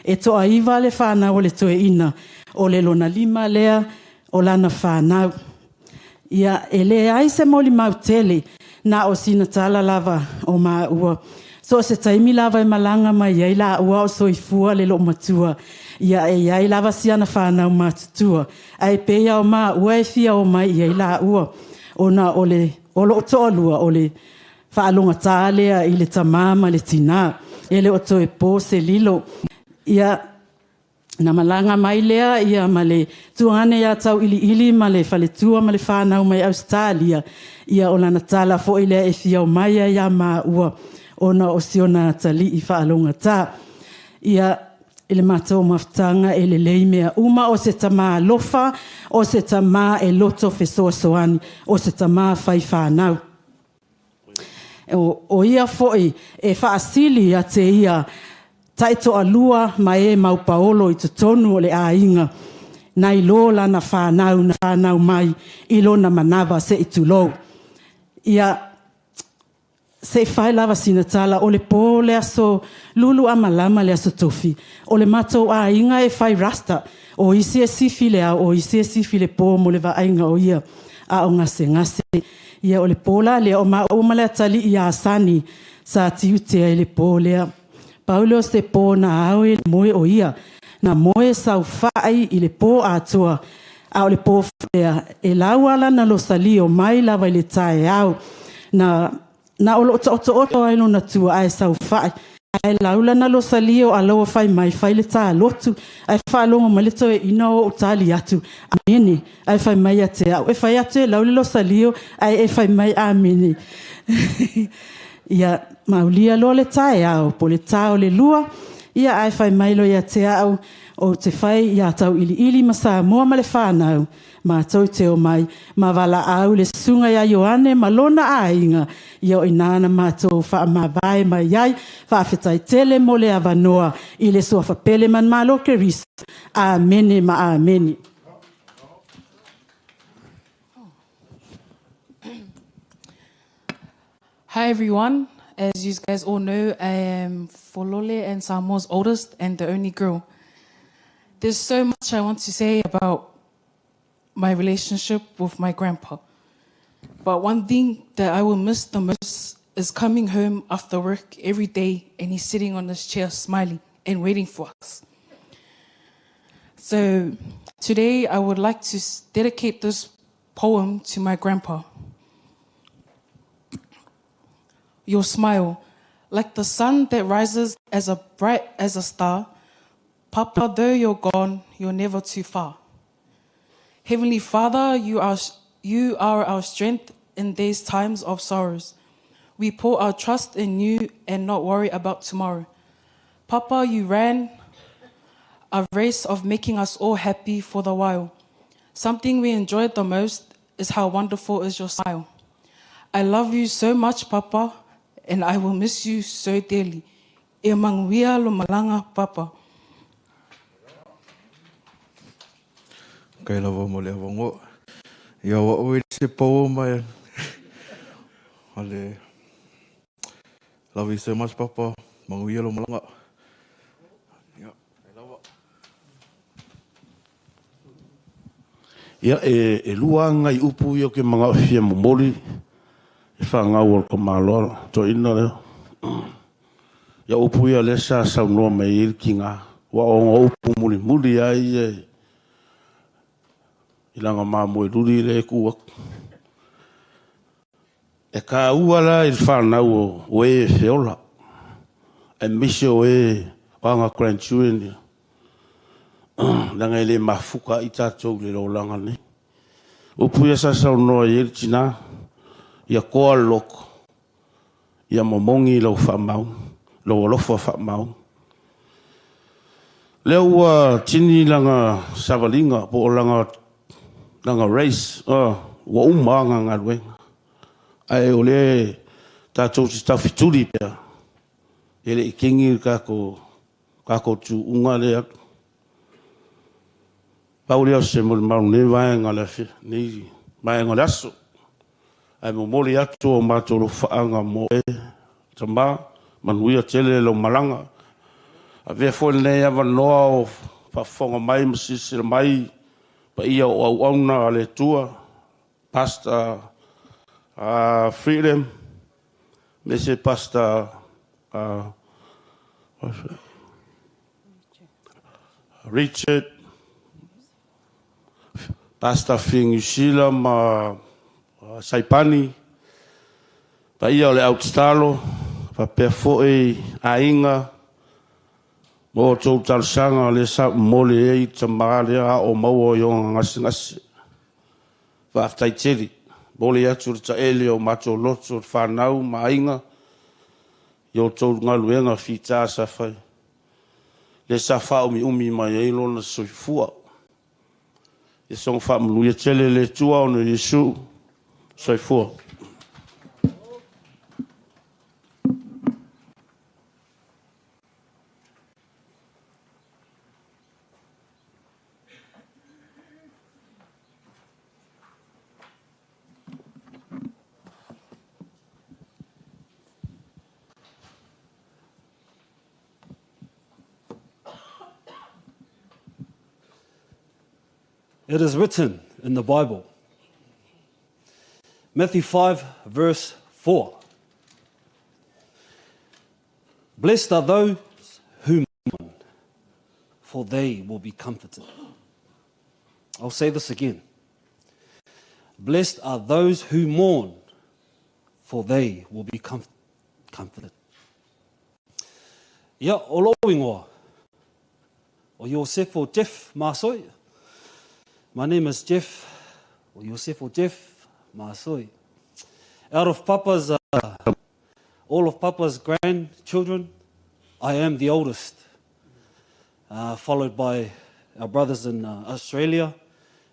e toa iwa le whanau o le toe ina o le lona lima lea o lana whanau. Ia e le aise mo li mautele na o sina tala lava o maa ua. So se taimi lava e malanga mai ia la ua o soifua le lo matua. Ia e ia lava siana whanau matutua. Ai peia o maa ua e fia o mai ia la ua. Ona o lo toa lua o le whaalonga tālea i le tamama le tina. E le o toe pō se lilo. Ia na malanga mai lea ia ma le tuane ia tau ili ma le whaletua ma le whanau mai Australia. Ia o lana tala fo i lea e fia o mai ia maa ua. Ona o siona tali i whaalonga tā. Ia ele mātou mafutanga e le leimea uma o se tamā lofa, o se tamā e loto fesoa soani, o se tamā whai whanau. O ia foi e whaasili a te ia taito alua ma e mau paolo i tutonu o le ainga. Nai lo lana whanau mai i lona manawa se i tulou. Ia se fai lava sina tala o le pō le aso lulu amalama le aso tofi. O le matou a inga e fai rasta o isi e sifi le au, o isi e sifi le pō mo le va ainga o ia a o ngase. Ia o le pōla le o ma o male atali i a asani sa tiutea i le pō lea. Paulo se pō na au e moe o ia, na moe sau fai i le pō atua. A o le pō fea e lauala na lo sali o mai lava i le tae au. Na o oto ai no na tua ai sau fai. Ai laula na lo sali o aloa fai mai fai le tae lotu. Ai fai longo malito e ina o tali atu. Amene. Ai fai mai ate au. E fai atu e laule lo sali o ai e fai mai amene. Ia maulia lo le tae au. Po le tae o le lua. Ia ai fai mai lo ia te au. O te whai ia tau ili masa mua ma le whanau, ma tau te o mai, ma wala au le sunga ia Ioane, ma lona a inga, ia o inana ma tau wha ma vai ma iai, whawhetai tele mo le avanoa, i le sua whapele man malo ke risa, amene ma amene. Hi everyone, as you guys all know, I am Folole and Samoa's oldest and the only girl. There's so much I want to say about my relationship with my grandpa. But one thing that I will miss the most is coming home after work every day and he's sitting on his chair smiling and waiting for us. So today I would like to dedicate this poem to my grandpa. Your smile, like the sun that rises as bright as a star. Papa, though you're gone, you're never too far. Heavenly Father, you are our strength in these times of sorrows. We put our trust in you and not worry about tomorrow. Papa, you ran a race of making us all happy for the while. Something we enjoyed the most is how wonderful is your smile. I love you so much, Papa, and I will miss you so dearly. E manguia lo malanga, Papa. Kay lava mo le avongo. Ia wa o se pau mai. Ale. Love you so much, Papa. Manguia lo malanga. Ia e luanga I upu yo ke mga fia momoli. E whangau o ka malo to ina leo. Ia upu ia lesa sa noa me il kinga. Wa o upu muli ai ilanga mamu e ruri le kuak. E ka uala il whanau o e feola. E misio e wanga grandchildren. Langa ele mafuka I tātou le lo langa ne. Upu ia sa noa i tina. Ia koa loko. Ia momongi lau whamau. Lau alofa whamau. Leo ua tini langa savalinga po langa race. Wa umanga ngalwenga. Ai ole tātou si tawhituri pia. Ele I kingi kako tu unga le atu. Paulia se mole mau ne vaenga le fi. Ni vaenga le aso. Ai mo mole atu o mātoro whaanga mo e. Tama manuia tele lo malanga. A vea fo nei ava noa o whawhonga mai masisira mai. Pa ia o au auna ale tua. Pastor Freedom. Me se Pastor Richard. Pastor Fingusila ma Saipani. Pa ia o le Outstalo. Pa pea foe a inga. Mo tau talsanga le sa mole e tamale a o maua yonga ngasi. Pa aftai teri. Mole atu ta ele o mato loto whanau ma inga. Yo tau ngaluenga fita sa fai. Le sa fa umi mai e lona soifua. E song fa mluia tele le tua o no Yesu. Soifua. It is written in the Bible. Matthew 5, verse 4. Blessed are those who mourn, for they will be comforted. I'll say this again. Blessed are those who mourn, for they will be comforted. Ia, o lo ingoa. O Joseph or Jeff Masoi. My name is Jeff, or Joseph or Jeff Masoi. Out of Papa's, all of Papa's grandchildren, I am the oldest, followed by our brothers in Australia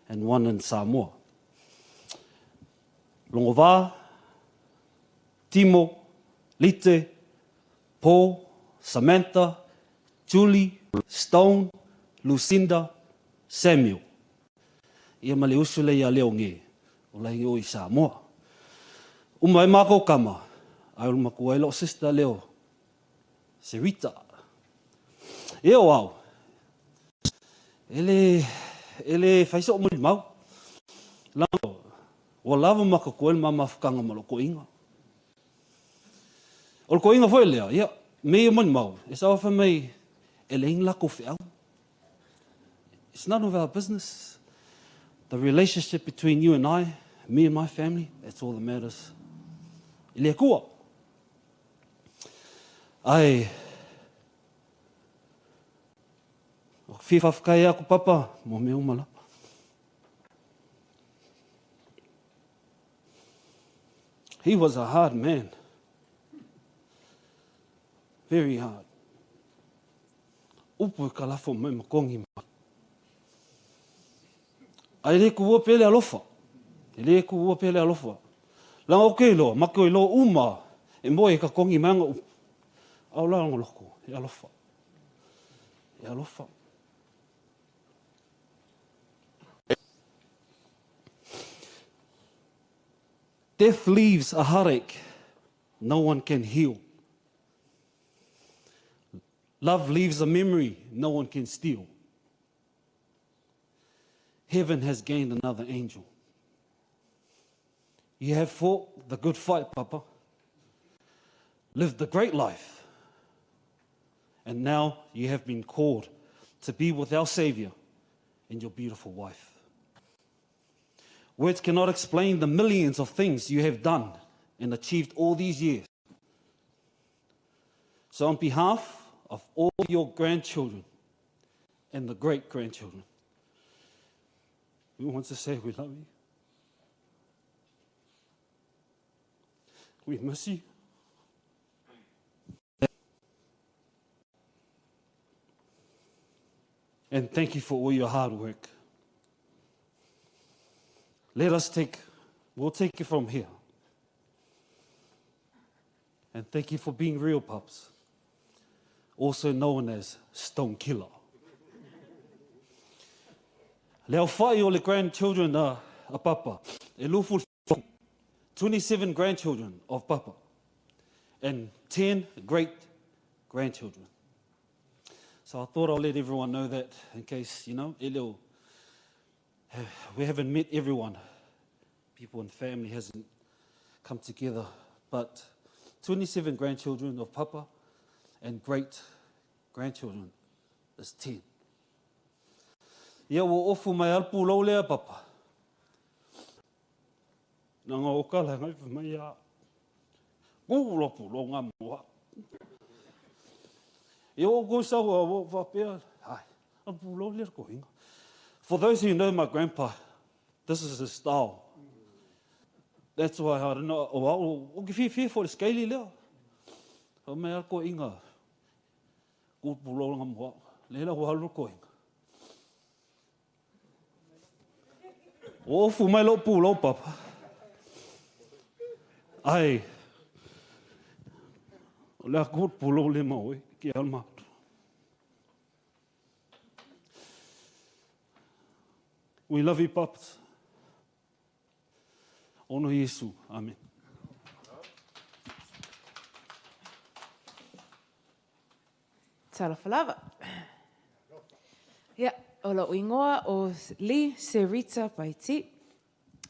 and one in Samoa. Longova, Timo, Lite, Paul, Samantha, Julie, Stone, Lucinda, Samuel. Ia male usule ia leo nge, o lai o i Samoa. Umai mako kama, ai ulma kuailo sister leo, se Rita. Ia wau, ele faiso o mau. Lango, o lava maka kuel mama whakanga malo ko inga. O ko inga foi lea, ia, me o mau, e sawa wha mei, ele ingla ko whiau. It's none of our business. The relationship between you and I, me and my family, that's all that matters. Ilea kua. Ai, o whiwhawhkai aku papa, mo me umala. He was a hard man. Very hard. Upu ka lafo mai makongi ma. Ai le ku ua pele alofa. Le ku ua pele alofa. Langa oke loa, mako i loa uma, e moe ka kongi manga upu. Au la ngoloko, e alofa. E alofa. Death leaves a heartache no one can heal. Love leaves a memory no one can steal. Heaven has gained another angel. You have fought the good fight, Papa. Lived the great life. And now you have been called to be with our Savior and your beautiful wife. Words cannot explain the millions of things you have done and achieved all these years. So on behalf of all your grandchildren and the great-grandchildren, we want to say we love you. We miss you. And thank you for all your hard work. We'll take it from here. And thank you for being real, Pups, also known as Stone Killer. Leo whai o le grandchildren a Papa, e lufu 27 grandchildren of Papa, and 10 great-grandchildren. So I thought I'll let everyone know that in case, we haven't met everyone. People and family hasn't come together. But 27 grandchildren of Papa and great-grandchildren is 10. Ia wo ofu mai alpu lau lea Papa. Nanga o kala ngai mai a kulopu lo ngā mua. Ia o ko sau a wo whapea. Hai, alpu lau lea ko hinga. For those who know my grandpa, this is his style. That's why I don't know. O ki whiwhi for the scaly leo. O mea ko inga. Kupu lo ngā mua. Leila ho halu ko inga. O fu mai lo pu lo Papa. Ai. O lea kupu lo le maui ki alma. We love you, Paps. Ono Yesu. Amen. Tala falava. Yeah, o la uingoa o Li Serita Paiti.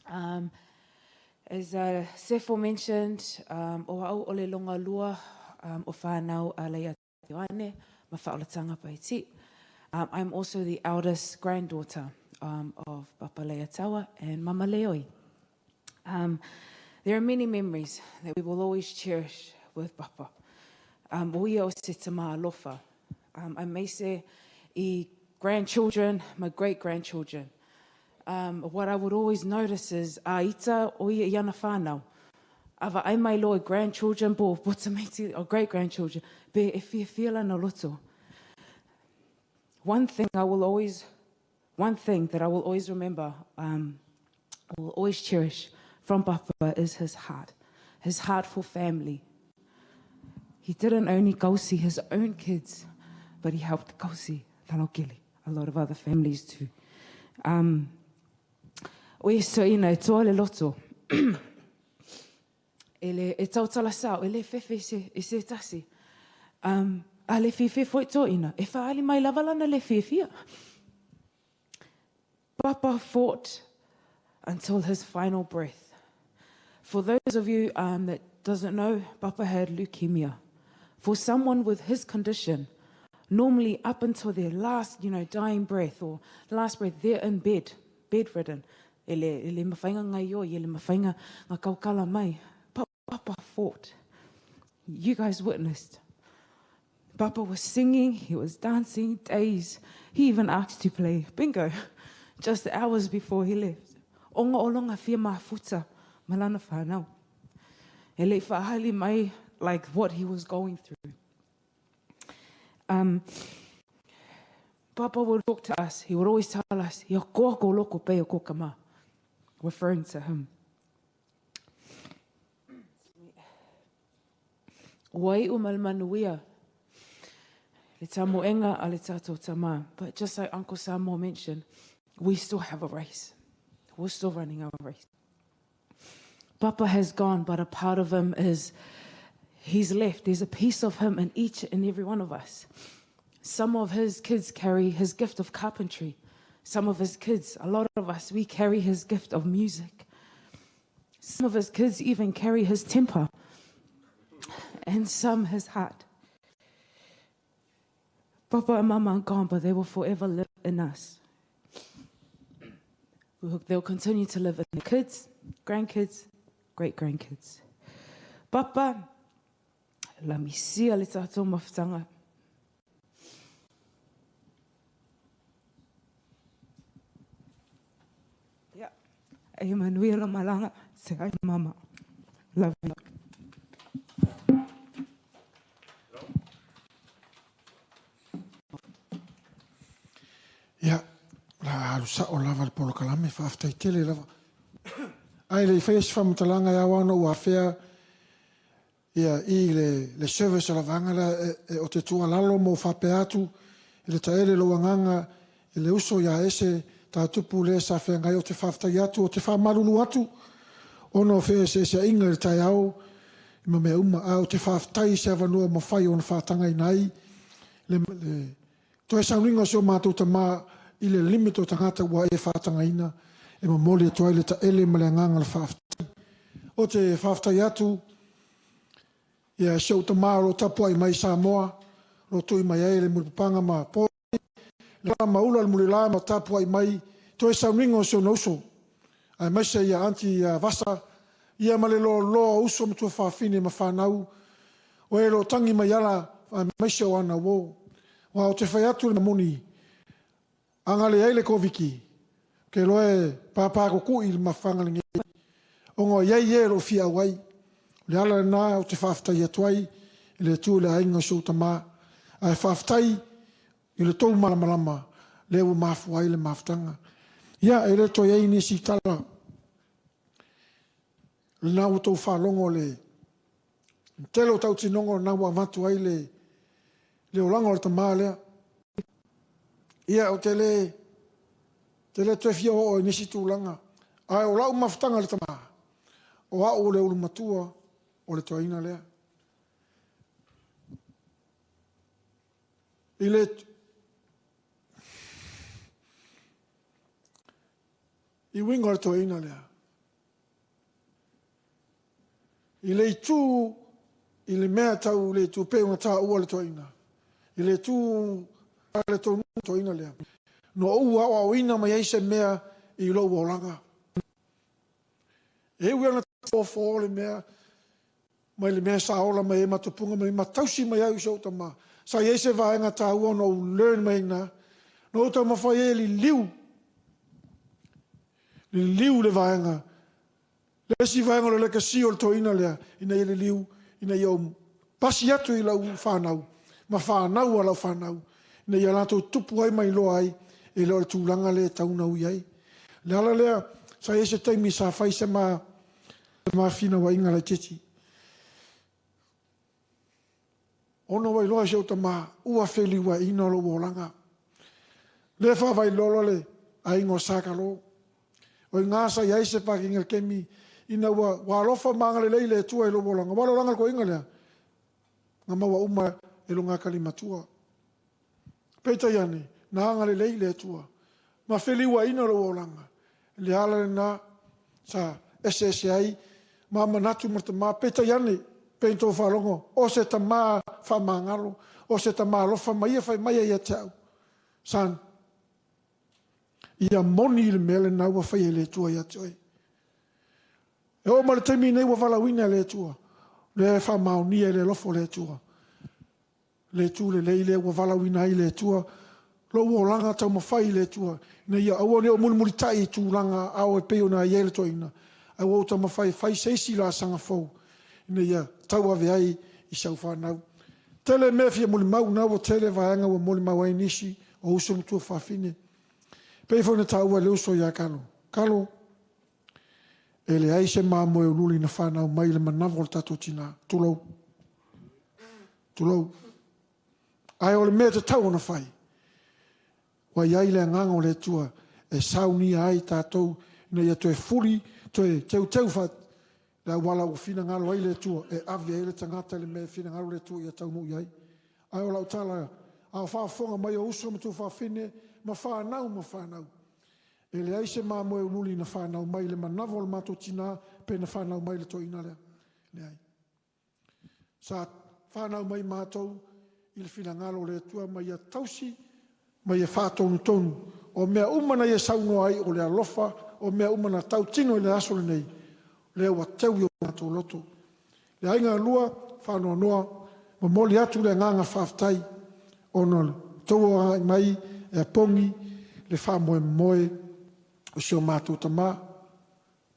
As Sefo mentioned, o au o le longa lua o whanau a Leiataua ma whaolatanga Paiti. I'm also the eldest granddaughter of Papa Leiataua and Mama Leoi. There are many memories that we will always cherish with Papa. We o se te maa alofa. I may say grandchildren, my great-grandchildren. What I would always notice is ita o ia iana whanau. Ava ai mai loa grandchildren, bo tameti or great-grandchildren, be e whiawhiala na loto. One thing that I will always remember, will always cherish from Papa is his heart for family. He didn't only kausi his own kids, but he helped kausi Tanokili, a lot of other families too. Oe so ina e toa le loto. E tautala sao, e le fefe e se tasi. A le fefe foi to ina, e whaali mai lavalana le fefia. Papa fought until his final breath. For those of you that doesn't know, Papa had leukemia. For someone with his condition, normally up until their last, dying breath or last breath, they're in bedridden. Ele mawhainga ngai o, ele mawhainga ngā kaukala mai. Papa fought. You guys witnessed. Papa was singing, he was dancing days. He even asked to play bingo just hours before he left. Onga olonga fia mafuta, malana whanau. Ele whahali mai like what he was going through. Papa would talk to us. He would always tell us, "Ia koa ko loko pe o ko kama," referring to him. Wai umalmanuia, le tamoenga a le tatou tama. But just like Uncle Samuel mentioned, we still have a race. We're still running our race. Papa has gone, but a part of him he's left. There's a piece of him in each and every one of us. Some of his kids carry his gift of carpentry. Some of his kids, a lot of us, we carry his gift of music. Some of his kids even carry his temper. And some his heart. Papa and Mama are gone, but they will forever live in us. They'll continue to live in the kids, grandkids, great-grandkids. Papa, la misia le tatou mawhitanga. Yeah. Emanuela malanga, se ai mama. Love you. Ia, la alusa o lava le polo kalame, whaaftai tele lava. Ai le whais whamatalanga ia wana ua whea, ia i le service la vangala o te tua lalo mo whape atu, i le taere lo anganga, i le uso ia ese, ta tupu le sa whea ngai o te whaaftai atu, o te whamarulu atu, ono whea se inga le tai au, i ma mea uma au te whaaftai se avanua mo whai o na whaatanga i nai, le toi sauninga so mātou ta mā i le limit o tangata ua e whaatanga ina e ma mole e toa le ta ele ma le nganga le whaaftai. O te whaaftai atu, ia siau ta mā lo tapua i mai Samoa, lo tui mai e le mulipanga ma po, le maula le mulila ma tapua i mai, toi sauninga so na uso. Ai mai se ia anti vasa, ia ma le lo uso ma tua whaafine ma whanau, o e lo tangi mai ala, ai mai se o ana wo. Wa o te whai atu le mamoni, angale eile ko viki, ke loe pāpā ko kui le mawhangali ngai, ongo iei e lo fia wai, le ala nā o te whaftai atuai, i le tū le ainga so tamā, ai whaftai, i le tau malamalama, le u mafuai le maftanga. Ia e le to iei nisi tala, le nā u tau whalongo le, telo tau tinongo nā ua matu ai le olanga o le tamā lea. Ia o te le tuefia o nisi tūlanga. Ai o lau mawhtanga le tamā. O au le ulu matua o le toaina lea. I le I winga le toina lea. I le tu, i le mea tau le tu pe ta ua le toina. I le tu, le tonu toina lea. No ua o awina mai eise mea i lo uolanga. E ua na tofo le mea, mai le mea saola mai e matupunga mai matausi mai au so tama. Sa eise vaenga ta ua no learn mai na. No ta mawhai e li liu. Li liu le vaenga. Le si vaenga le ka si o le toina lea. Ina i le liu, ina i au pasi atu i lau whanau. Ma whanau a lau whanau. Ina i alato tupu ai mai loa ai. E leo le tūlanga le taunau iai. Le ala lea, sa eise taimi sa whai se ma whina wa inga le titi. Ono wai loa seo ta ma ua wheli wa ina lo wolanga. Le whawai lolo le a ingo saka lo. O i ngāsa i eise paki inga kemi ina wa alofa maanga le leile tua i lo wolanga. Walo langa ko inga lea. Nga maua uma e lo ngā kalimatua. Peita iane. Na anga le leile tua. Ma wheli wa ina lo wolanga. Le ala le na sa SSI ma manatu marta ma peta yane pento whalongo. O se ta ma whamangalo. O se ta ma lofa maia whai maia ia tau. San. Ia moni le mele na ua whai le tua ia toi. E o ma le taimi nei ua whalawina le tua. Le whamaunia le lofo le tua. Le tu le leile ua whalawina i le tua. Lo wo langa tau mawhai le tua. Na ia awa neo muri tai tu langa au e peo na iele toina. Awa tau mawhai whai seisi la sanga fau. Na ia tau ave ai i sau whanau. Tele mefia muli mau na wa tele vaanga wa muli mau ai nisi o uso mtua whawhine. Pefo na tau wa leuso ia kalo. Kalo, ele ai se maa moe ululi na whanau mai le manavol tato tina. Tulou. Tulou. Ai ole mea te tau na whai. Wa iai le nganga o le tua e sauni ai tātou ina ia toe furi, toe teu what la wala o fina ngalo ai le tua e avi ai le tangata le me fina ngalo le tua ia tau mu iai. Ai o lau tala a whaafonga mai o uso matu whaafine ma whanau. E le aise maa moe unuli na whanau mai le manavol mato tina pe na whanau mai le toina le ai. Sa whanau mai mātou i le fina ngalo le tua mai ia tausi ma ia whātonu tonu. O mea umana ia sauno ai o le alofa, o mea umana tau tino i le asole nei. Lea wa teu i o mātou loto. Le ainga lua, whānoa noa, ma moli atu le nganga whaftai, o no toua mai e pongi, le whamoe moe, o sio mātou tamā.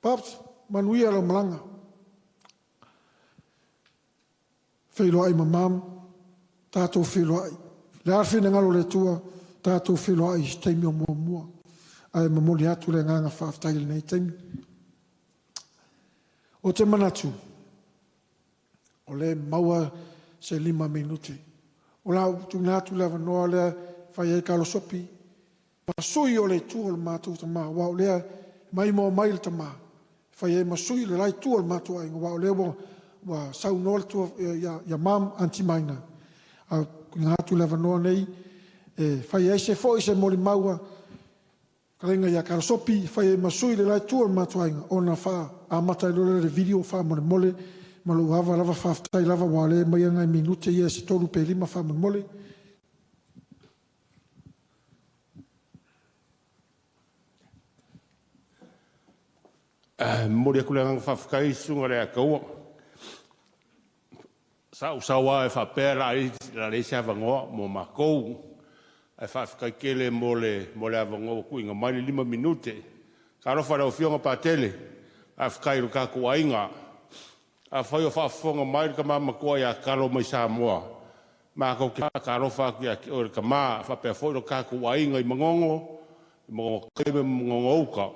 Paps, manuia lo malanga. Whilo ai mamam, tātou whilo ai. Le arwhina ngalo le tua, tātou whilo ai teimi o mua. Ai mamoli atu le nganga whaftai le nei teimi. O te manatu, o le maua se 5 minuti. O lau tungatu le wanoa lea whai e kalo sopi. Masui o le tua le mātou tamā. Wao lea mai mo mai le tamā. Whai e masui le lai tua le mātou ainga. Wao lea wa sau noa le tua ya mam anti-maina. Ngatu le wanoa nei. Whai e se fo i se moli maua. Karenga ya kalo sopi. Whai e masui le lai tua le mātou ainga. O na wha a mata i lole le video wha mole. Malu hava lava whaftai lava wale mai ngai minute ia se tolu pe 5 wha mole. Mori aku le nganga whawhakai sunga rea kaua. Sawa e whapea la reise avangoa mo makou. E whawhakai kele mo le avangoa ku inga mai 5 minute. Ka rofa rao fionga pa tele. A whakai ruka kua inga. A whai o whaafonga mai ka mama kua ia karo mai Samoa. Ma kau ka rofa kia o ka maa whapea whoi ruka kua inga i mangongo. I mangongo keme mangongo uka.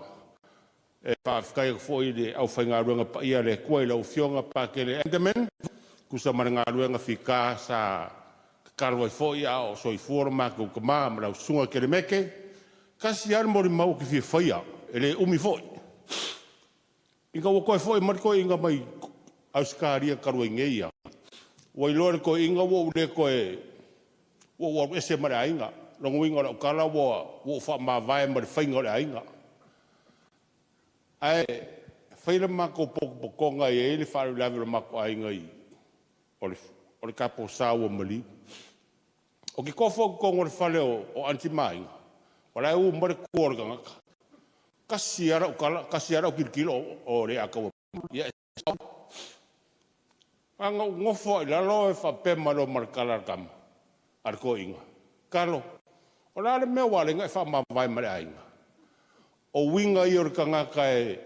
E whaafikai whoi le au whainga ruenga pa ia le kua i lau fionga pa kele endemen. Kusa maranga ruenga whika sa karo ai whoi au soi fuora ma kau ka maa ma lau sunga kere meke. Kasi ar mori mau ki fi whaia. E le umi whoi. Inga wakoe whoi marikoe inga mai auskaria karua ngeia. Wai lore ko inga wo le ko wo ese mara inga. Longo inga o kala wo fa ma vai mar fainga le inga. Ai, whaila mako pokonga e ele wharu lawe mako ai ngai. O le kapo sawa mali. O ki kofo kongo le whale o anti mai. O lai u mare kuor gangaka. Kasiara o kirkilo o le akawa. Ia anga ngofo i lalo e whapema lo markala kama. Arko inga. Kalo, o la le mea wale ngai whamawai mare ainga. O winga i ora kangaka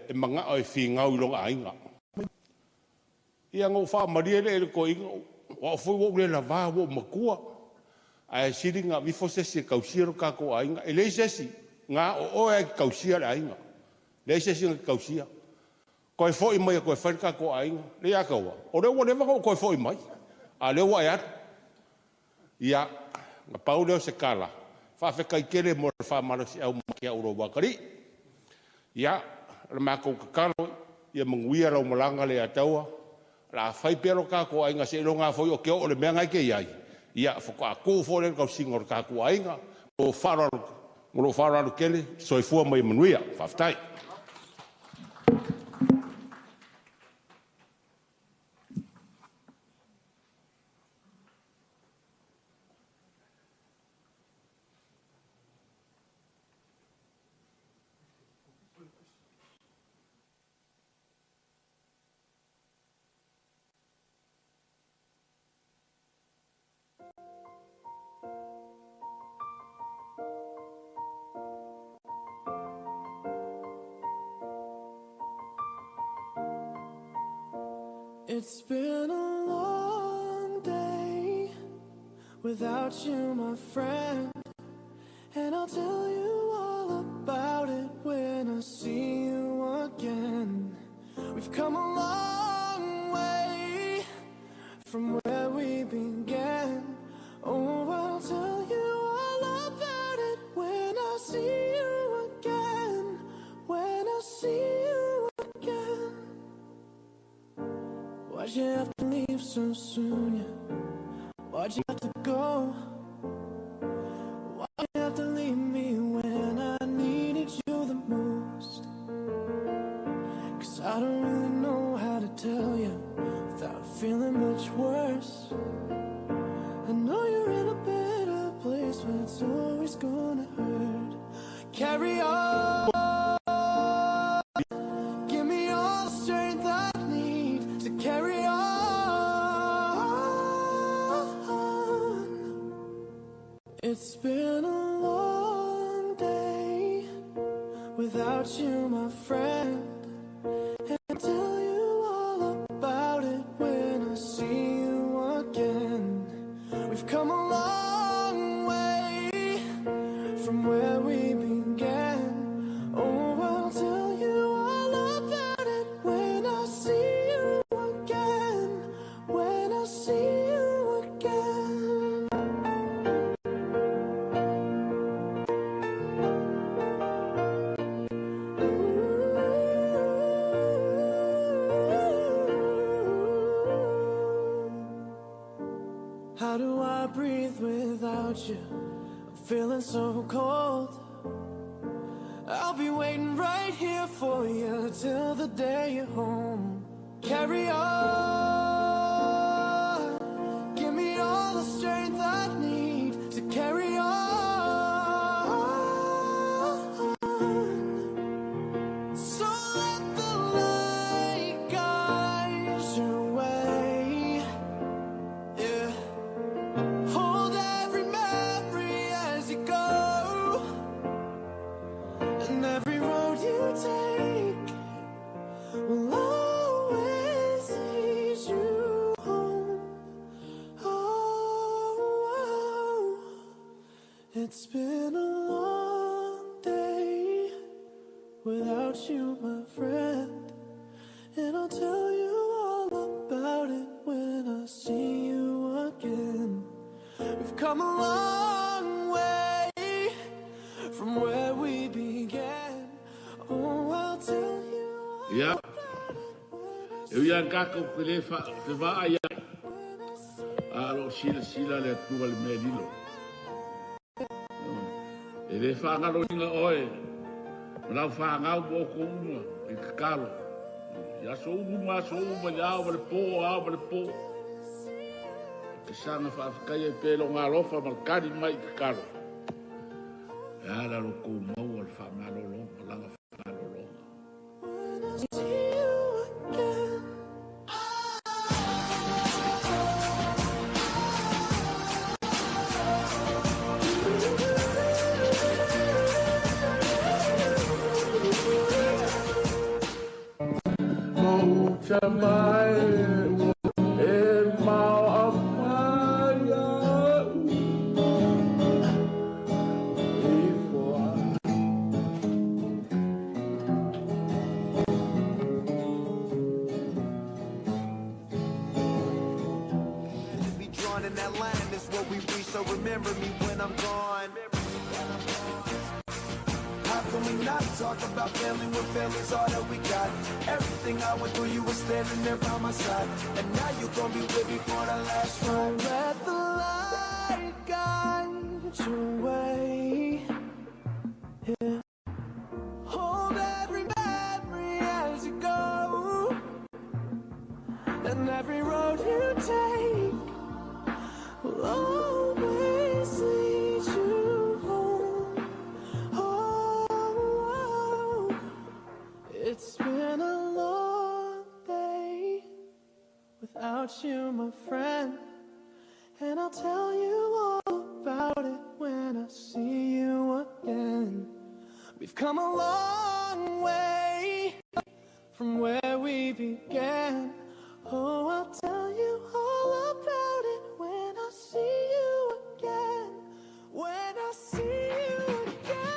e manga o e whingau i longa ainga. Ia ngau whamaria le ko inga. Wa fui wo le lava wo makua. Ai siri nga wifo sesi kausiro kako ainga. E le sesi nga o e kausia le ainga. Le sesi nga kausia. Ko e foi mai ko e whaika ko ainga. Le akawa. O le whatever ko e foi mai. A le wa ya. Ia nga pauleo se kala. Whawheka i kere mo le whamara si au maki a uro wakari. Ia, le mako kakalo, ia manguia rau malanga le ataua. La whai pero kako ainga se ilo ngā foi o keo o le mea ngai ke iai. Ia, whako a kou fōre kau singa o kako ainga. O whararu kele, soifua mai manuia. Whaftai. It's been a long day without you, my friend, and I'll tell you all about it when I see you again. We've come a long way from where we began. Oh, I'll tell you all about it when I see you again. When I see you again. Why'd you have to leave so soon, yeah? Why'd you have to go? Why'd you have to leave me when I needed you the most? 'Cause I don't really know how to tell you without feeling much worse. I know you're in a better place, but it's always gonna hurt. Carry on. Give me all the strength I need to carry on. It's been a long day without you, my friend, and I'll tell you all about it when I see you again. We've come a long way from where we began. Oh, I'll tell you all about it when I see you again. When I see you again. How do I breathe without you? I'm feeling so cold. I'll be waiting right here for you till the day you're home. Carry on. Give me all the strength I need to carry on. So let the light guide your way. Yeah. Hold every memory as you go. And every road you take will always lead you home. Oh, it's been a long day without you, my friend, and I'll tell you all about it when I see you again. We've come a long way from where we began. Oh, I'll tell you. Ia. Eu ia kako pele te va ia. Alo sila le tua le melilo. Ele fa ngalo inga oe. Lau whaangau mo ko uma i ka kalo. Ia so uma i awa le po. Ke sanga whaafikai e pēlo ngā lofa malkari mai i ka kalo. Ia la lo kou mau al whamalolonga, langa whamalolonga. Talk about family when family's all that we got. Everything I went through, you were standing there by my side. And now you gon' be with me for the last ride. Let the light guide your way. Yeah. Hold every memory as you go. And every road you take will always lead you home. It's been a long day without you, my friend. And I'll tell you all about it when I see you again. We've come a long way from where we began. Oh, I'll tell you all about it when I see you again. When I see you again.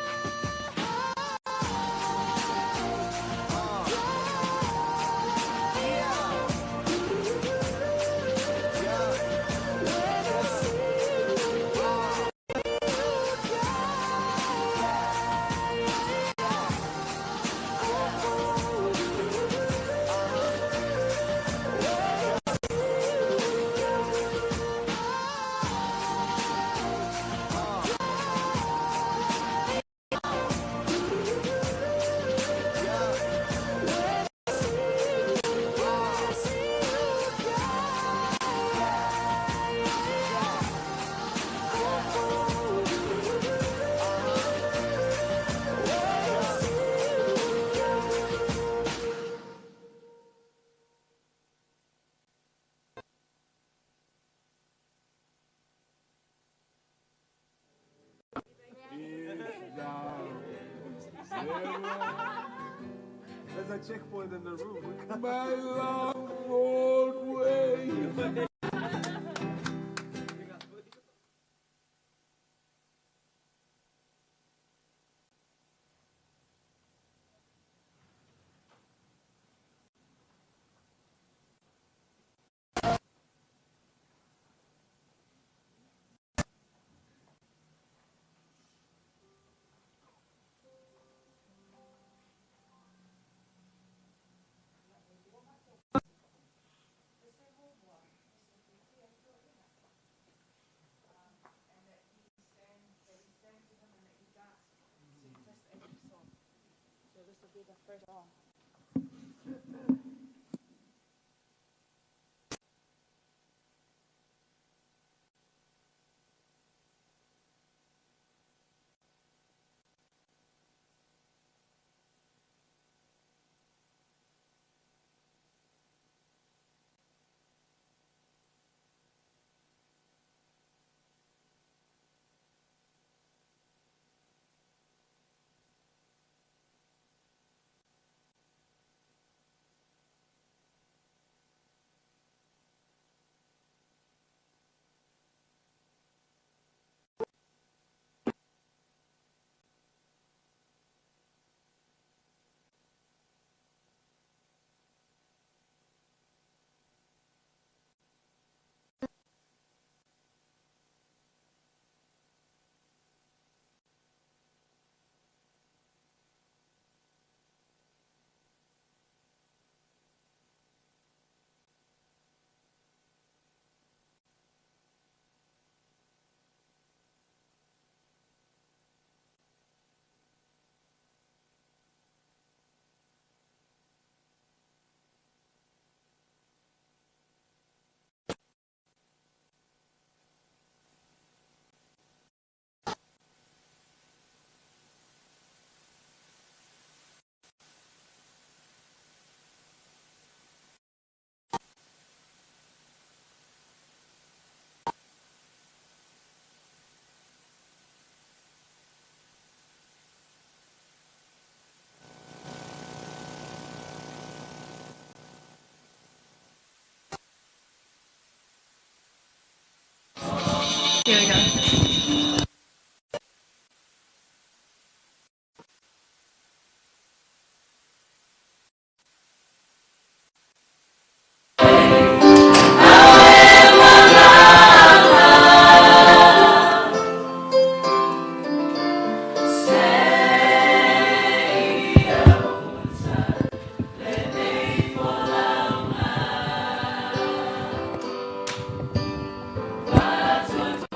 There's a checkpoint in the room. My long road way. Here we go. That's what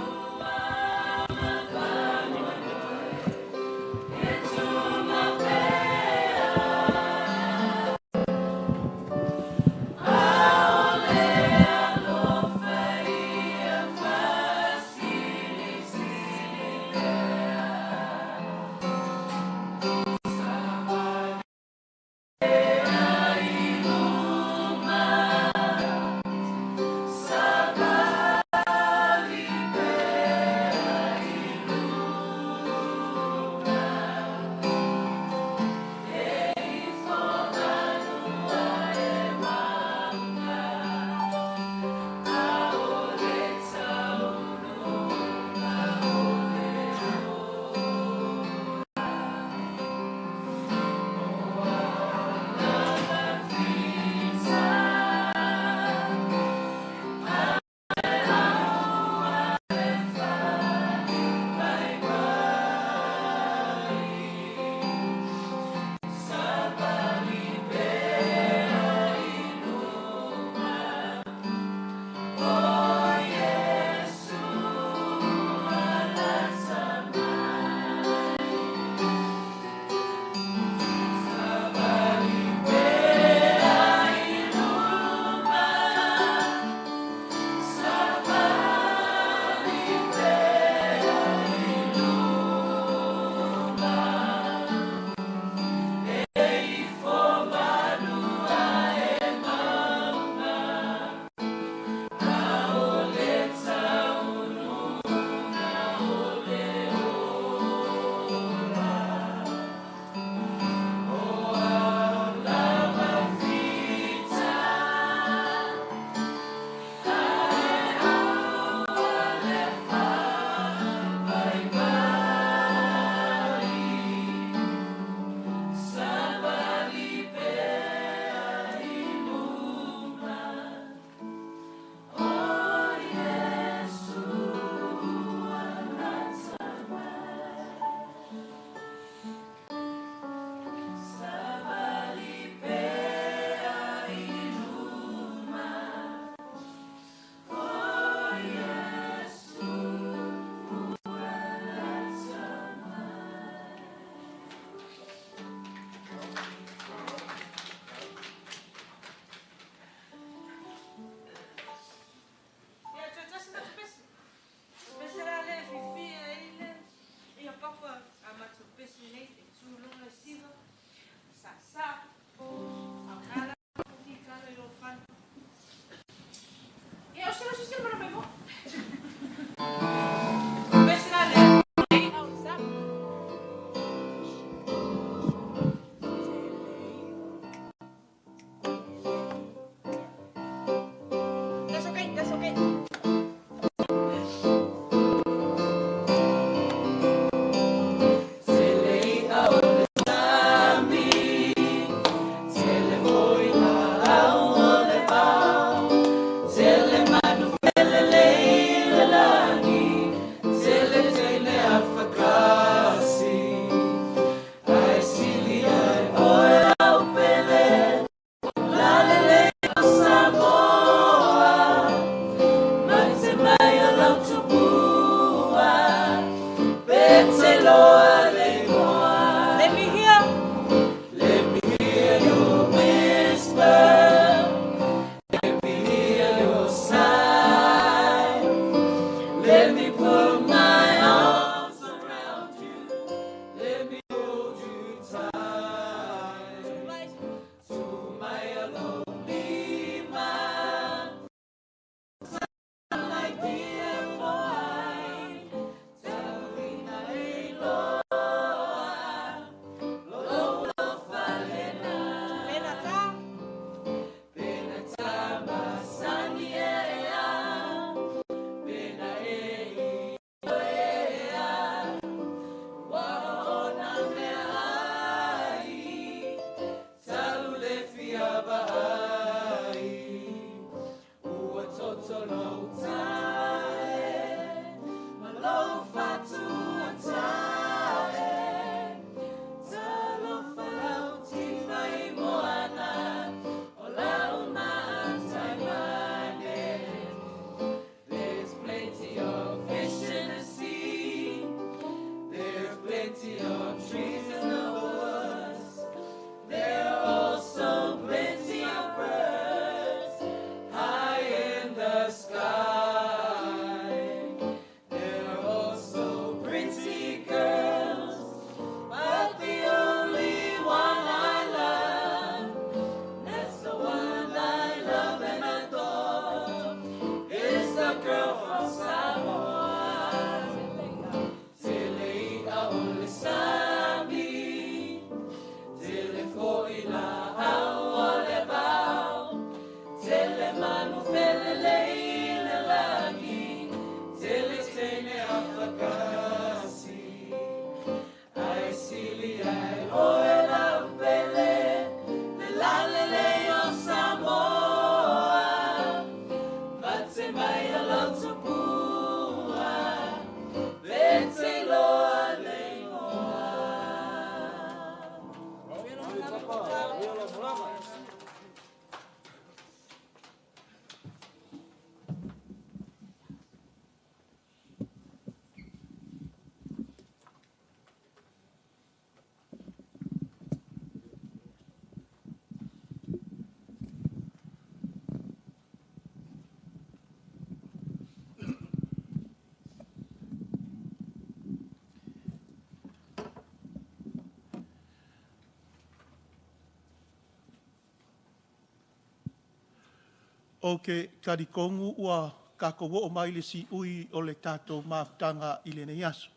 o ke karikongu ua kakowo o mai le si ui o le tātou maftanga i le nei aso.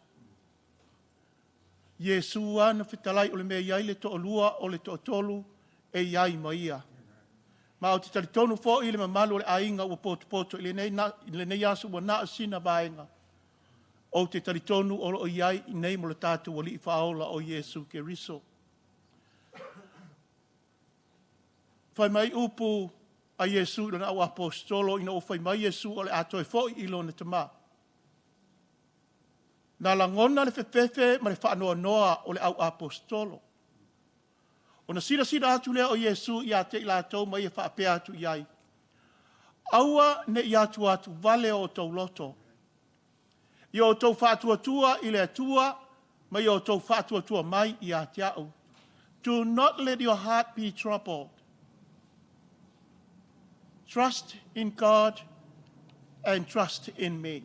Iesu ana fitalai o le mea iai le to'olua o le to'otolu e iai maia. Ma o te talitonu fo i le mamalu o le ainga ua poto i le nei aso ua naa sina vaenga. O te talitonu o iai i nei mo le tātou wali i whaola o Iesu ke riso. Whai mai upu a Iesu lana au apostolo ina o whai mai Iesu o le atoe fo i ilo na tama. Na langona le fefefe ma le whaanoa noa o le au apostolo. O na sira atu lea o Iesu i a te ila tau mai e whaapea atu iai. Aua ne i atu vale o tau loto. I o tau whaatuatua i le atua, ma i o tau whaatuatua mai i a te au. Do not let your heart be troubled. Trust in God and trust in me.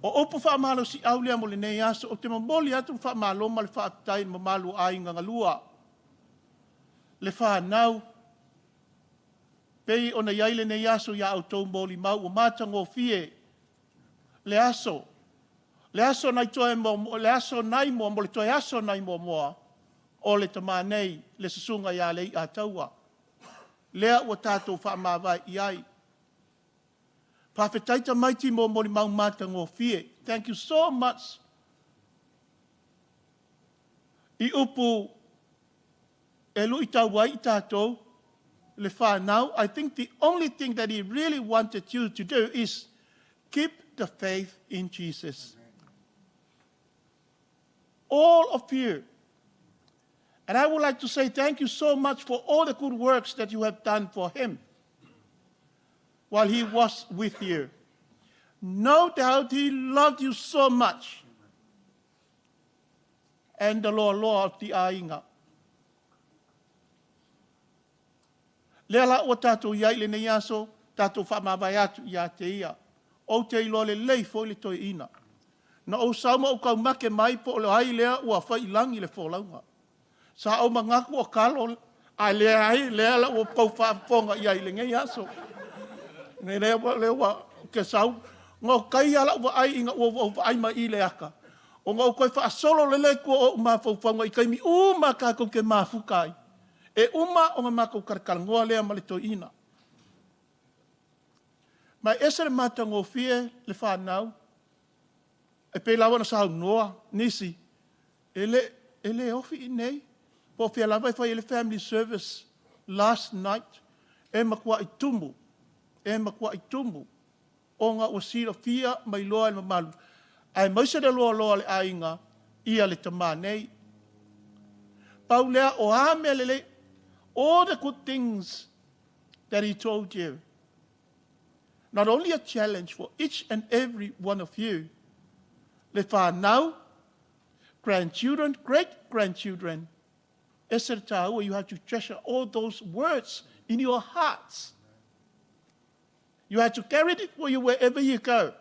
O opo whaamalo si aulea mo le nei aso, o te mamoli atu whaamalo ma le whaatai mamalu ai ngangalua. Le whaanau, pei o na iai le nei aso ia au tau moli mau o mātango fie. Le aso nai toe mo, le aso nai mo, mo le toe aso nai mo moa, o le tamanei, le sasunga ia lei a taua. Lea ua tātou whaamawai iai. Pawhetaita maiti mo mori mau mātango fie. Thank you so much. I upu e lui tau wai i tātou le whanau. I think the only thing that he really wanted you to do is keep the faith in Jesus. All of you. And I would like to say thank you so much for all the good works that you have done for him while he was with you. No doubt he loved you so much. And the Lord of the ainga. Lea la o tātou iai le nei aso, tātou whamawai atu i a te ia. O te ilo le lei fo le toi ina. Na o sauma o kau make mai po o le hai lea ua whai langi le fōlaunga. Sa o mangaku o kalo, a lea hai lea la o pau whaafonga i ai le ngei aso. Nei lea wa ke sau, ngā kai ala ua ai inga ua ai mai i le aka. O ngā koe wha solo le le kua o mawhauwhanga i kaimi uma kākou ke mawhukai. E uma o ngā mākou karakarangoa lea ma le toi ina. Mai ese le mātango fie le whanau, e pe lawa na sahau noa, nisi, ele ofi i nei, po fia lawa i whai ele family service last night, e makua i tumu, o ngā wasira fia mai loa le mamalu. Ai maise de loa le ainga, ia le tamā nei. Pau lea o ame lele, all the good things that he told you. Not only a challenge for each and every one of you, le whanau, grandchildren, great-grandchildren, where you have to treasure all those words in your hearts. You have to carry it with you wherever you go.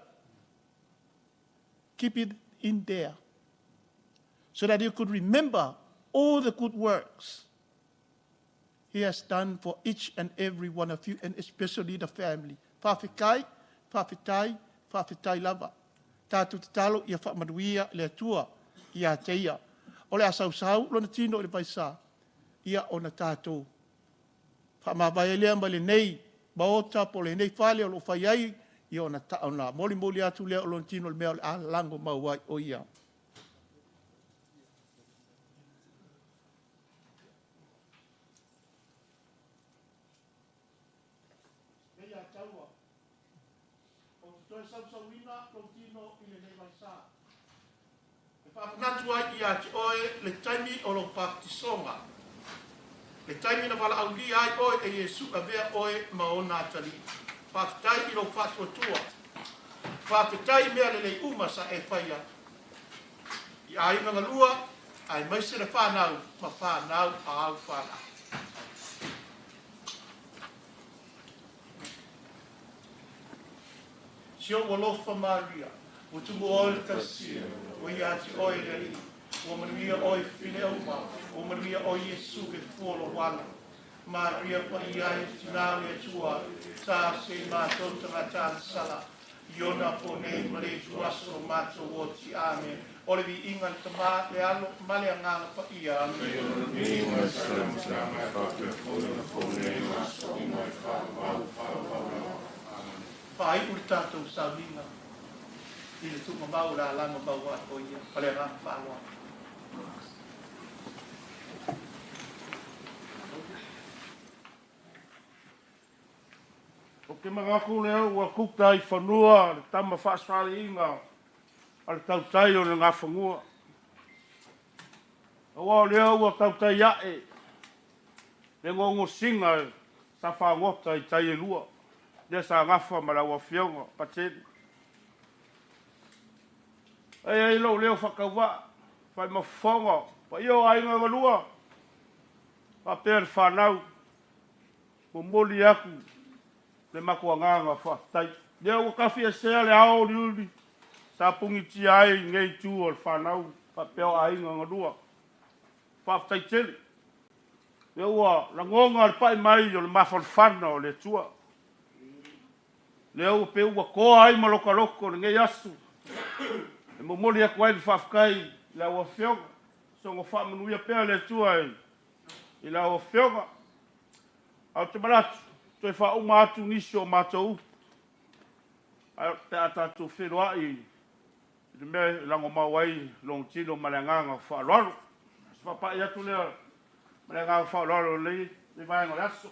Keep it in there so that you could remember all the good works he has done for each and every one of you, and especially the family. Whawhikai lava. Tātou te talo ia whaamanuia le atua ia te ia. O le asau-sau, lona tino le paisa, ia o na tātou. Whaamawai lea ma le nei, maota po le nei whale o lo whaiai, ia o na moli atu lea o lona tino le mea o le alango mauai o ia. Whaapungatua i a te oe le taimi o lo pakitisonga. Le taimi na wala auli ai oe e Yesu a vea oe maona atali. Whaakutai i lo whaatuatua. Whaakutai mea le lei uma sa e whaia. I a inga ngalua, ai maise le whanau, ma whanau a au whana. Sio walofa Maria. O tumu oe kasia, o iati oe rei, o manuia oe whine uma, o manuia oe Yesu ke fuolo wala. Maria pa ia i tina le tua sa se ma tonta ngata sala iona po nei mare tua so mato woti ame ole vi inga te ma le alo male anga pa ia ame ni ma salam sama pa te po nei ma so mai fa pai urta to savina il tu ma baura la ma bawa ko ia pale ra fa wa o ke magaku leo ua kuta i whanua le tama whaaswale inga ale tautai o le ngā whangua. Awa leo ua tautai ae le ngongo singa sa whangota i tai e lua le sa ngafa ma la ua whionga pateni. Ai lo leo whakawa whai mawhonga pa io ainga ngalua pa pēr whanau mo moli aku le makua nganga whaftai. Leo kafi e sea le ao liuli. Sa pungi ti ai ngei tu o le whanau. Pa peo ainga ngadua. Whaftai tele. Leo ua la ngonga le pai mai o le mawhanwhana o le tua. Leo pe ua koa ai maloka loko le ngei asu. Le momoli aku ai le whafkai la ua whionga. Songo whamanuia pea le tua e. I la ua whionga. Au te maratu. Toi wha o mātu nisi o mātou. Te atatu whenua i. I me lango mawai long tino malanganga wha raro. Swa pa i atu lea malanganga wha raro lei. Le vai ngore aso.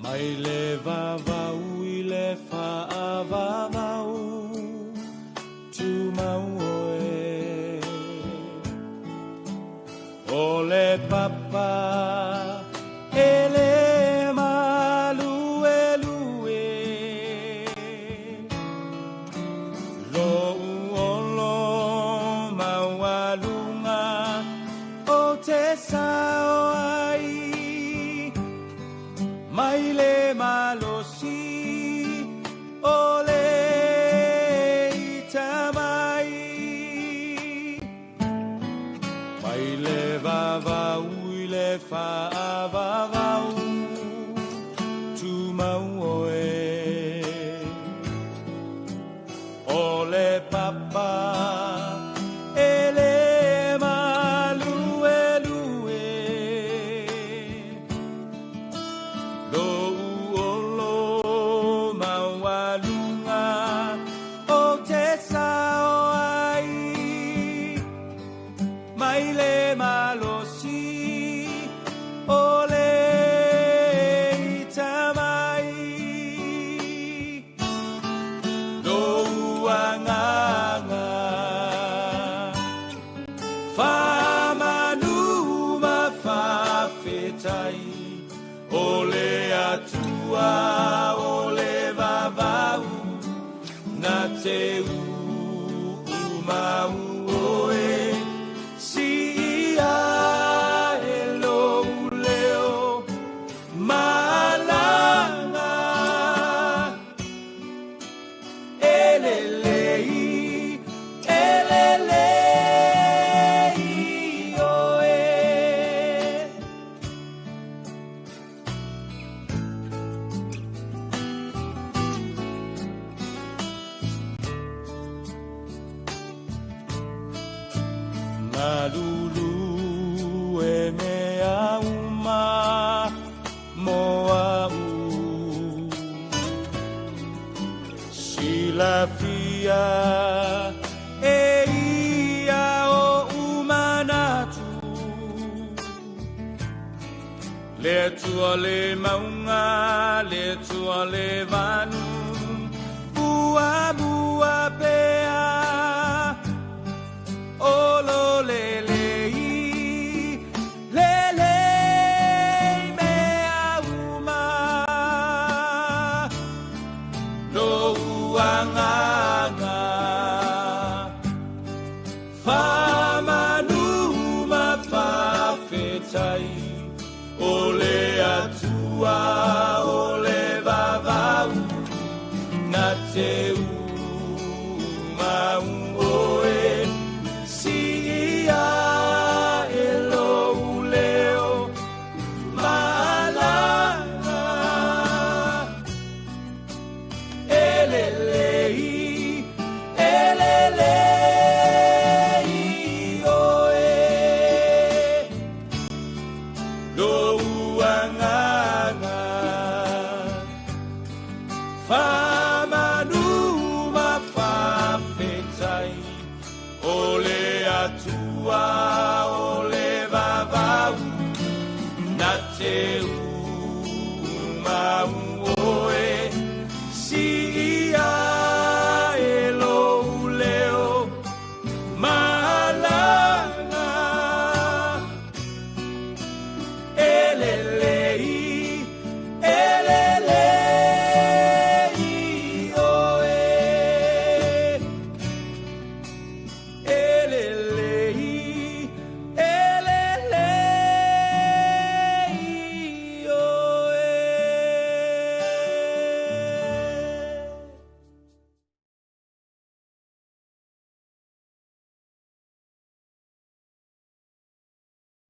Mai le vavau I le whaavavau tu mau oe o le papa e le malue lue le papa ele malue lue lo olo mawalunga o te sao ai mai le malosi ole tamai lo anganga famanu mafafetai ole atua ole vavau na te umau oe si ia elo leo malanga elelei oe malulu e mea uma moau silafia e ia o umanatu le tua le maunga le tua le vanu uamu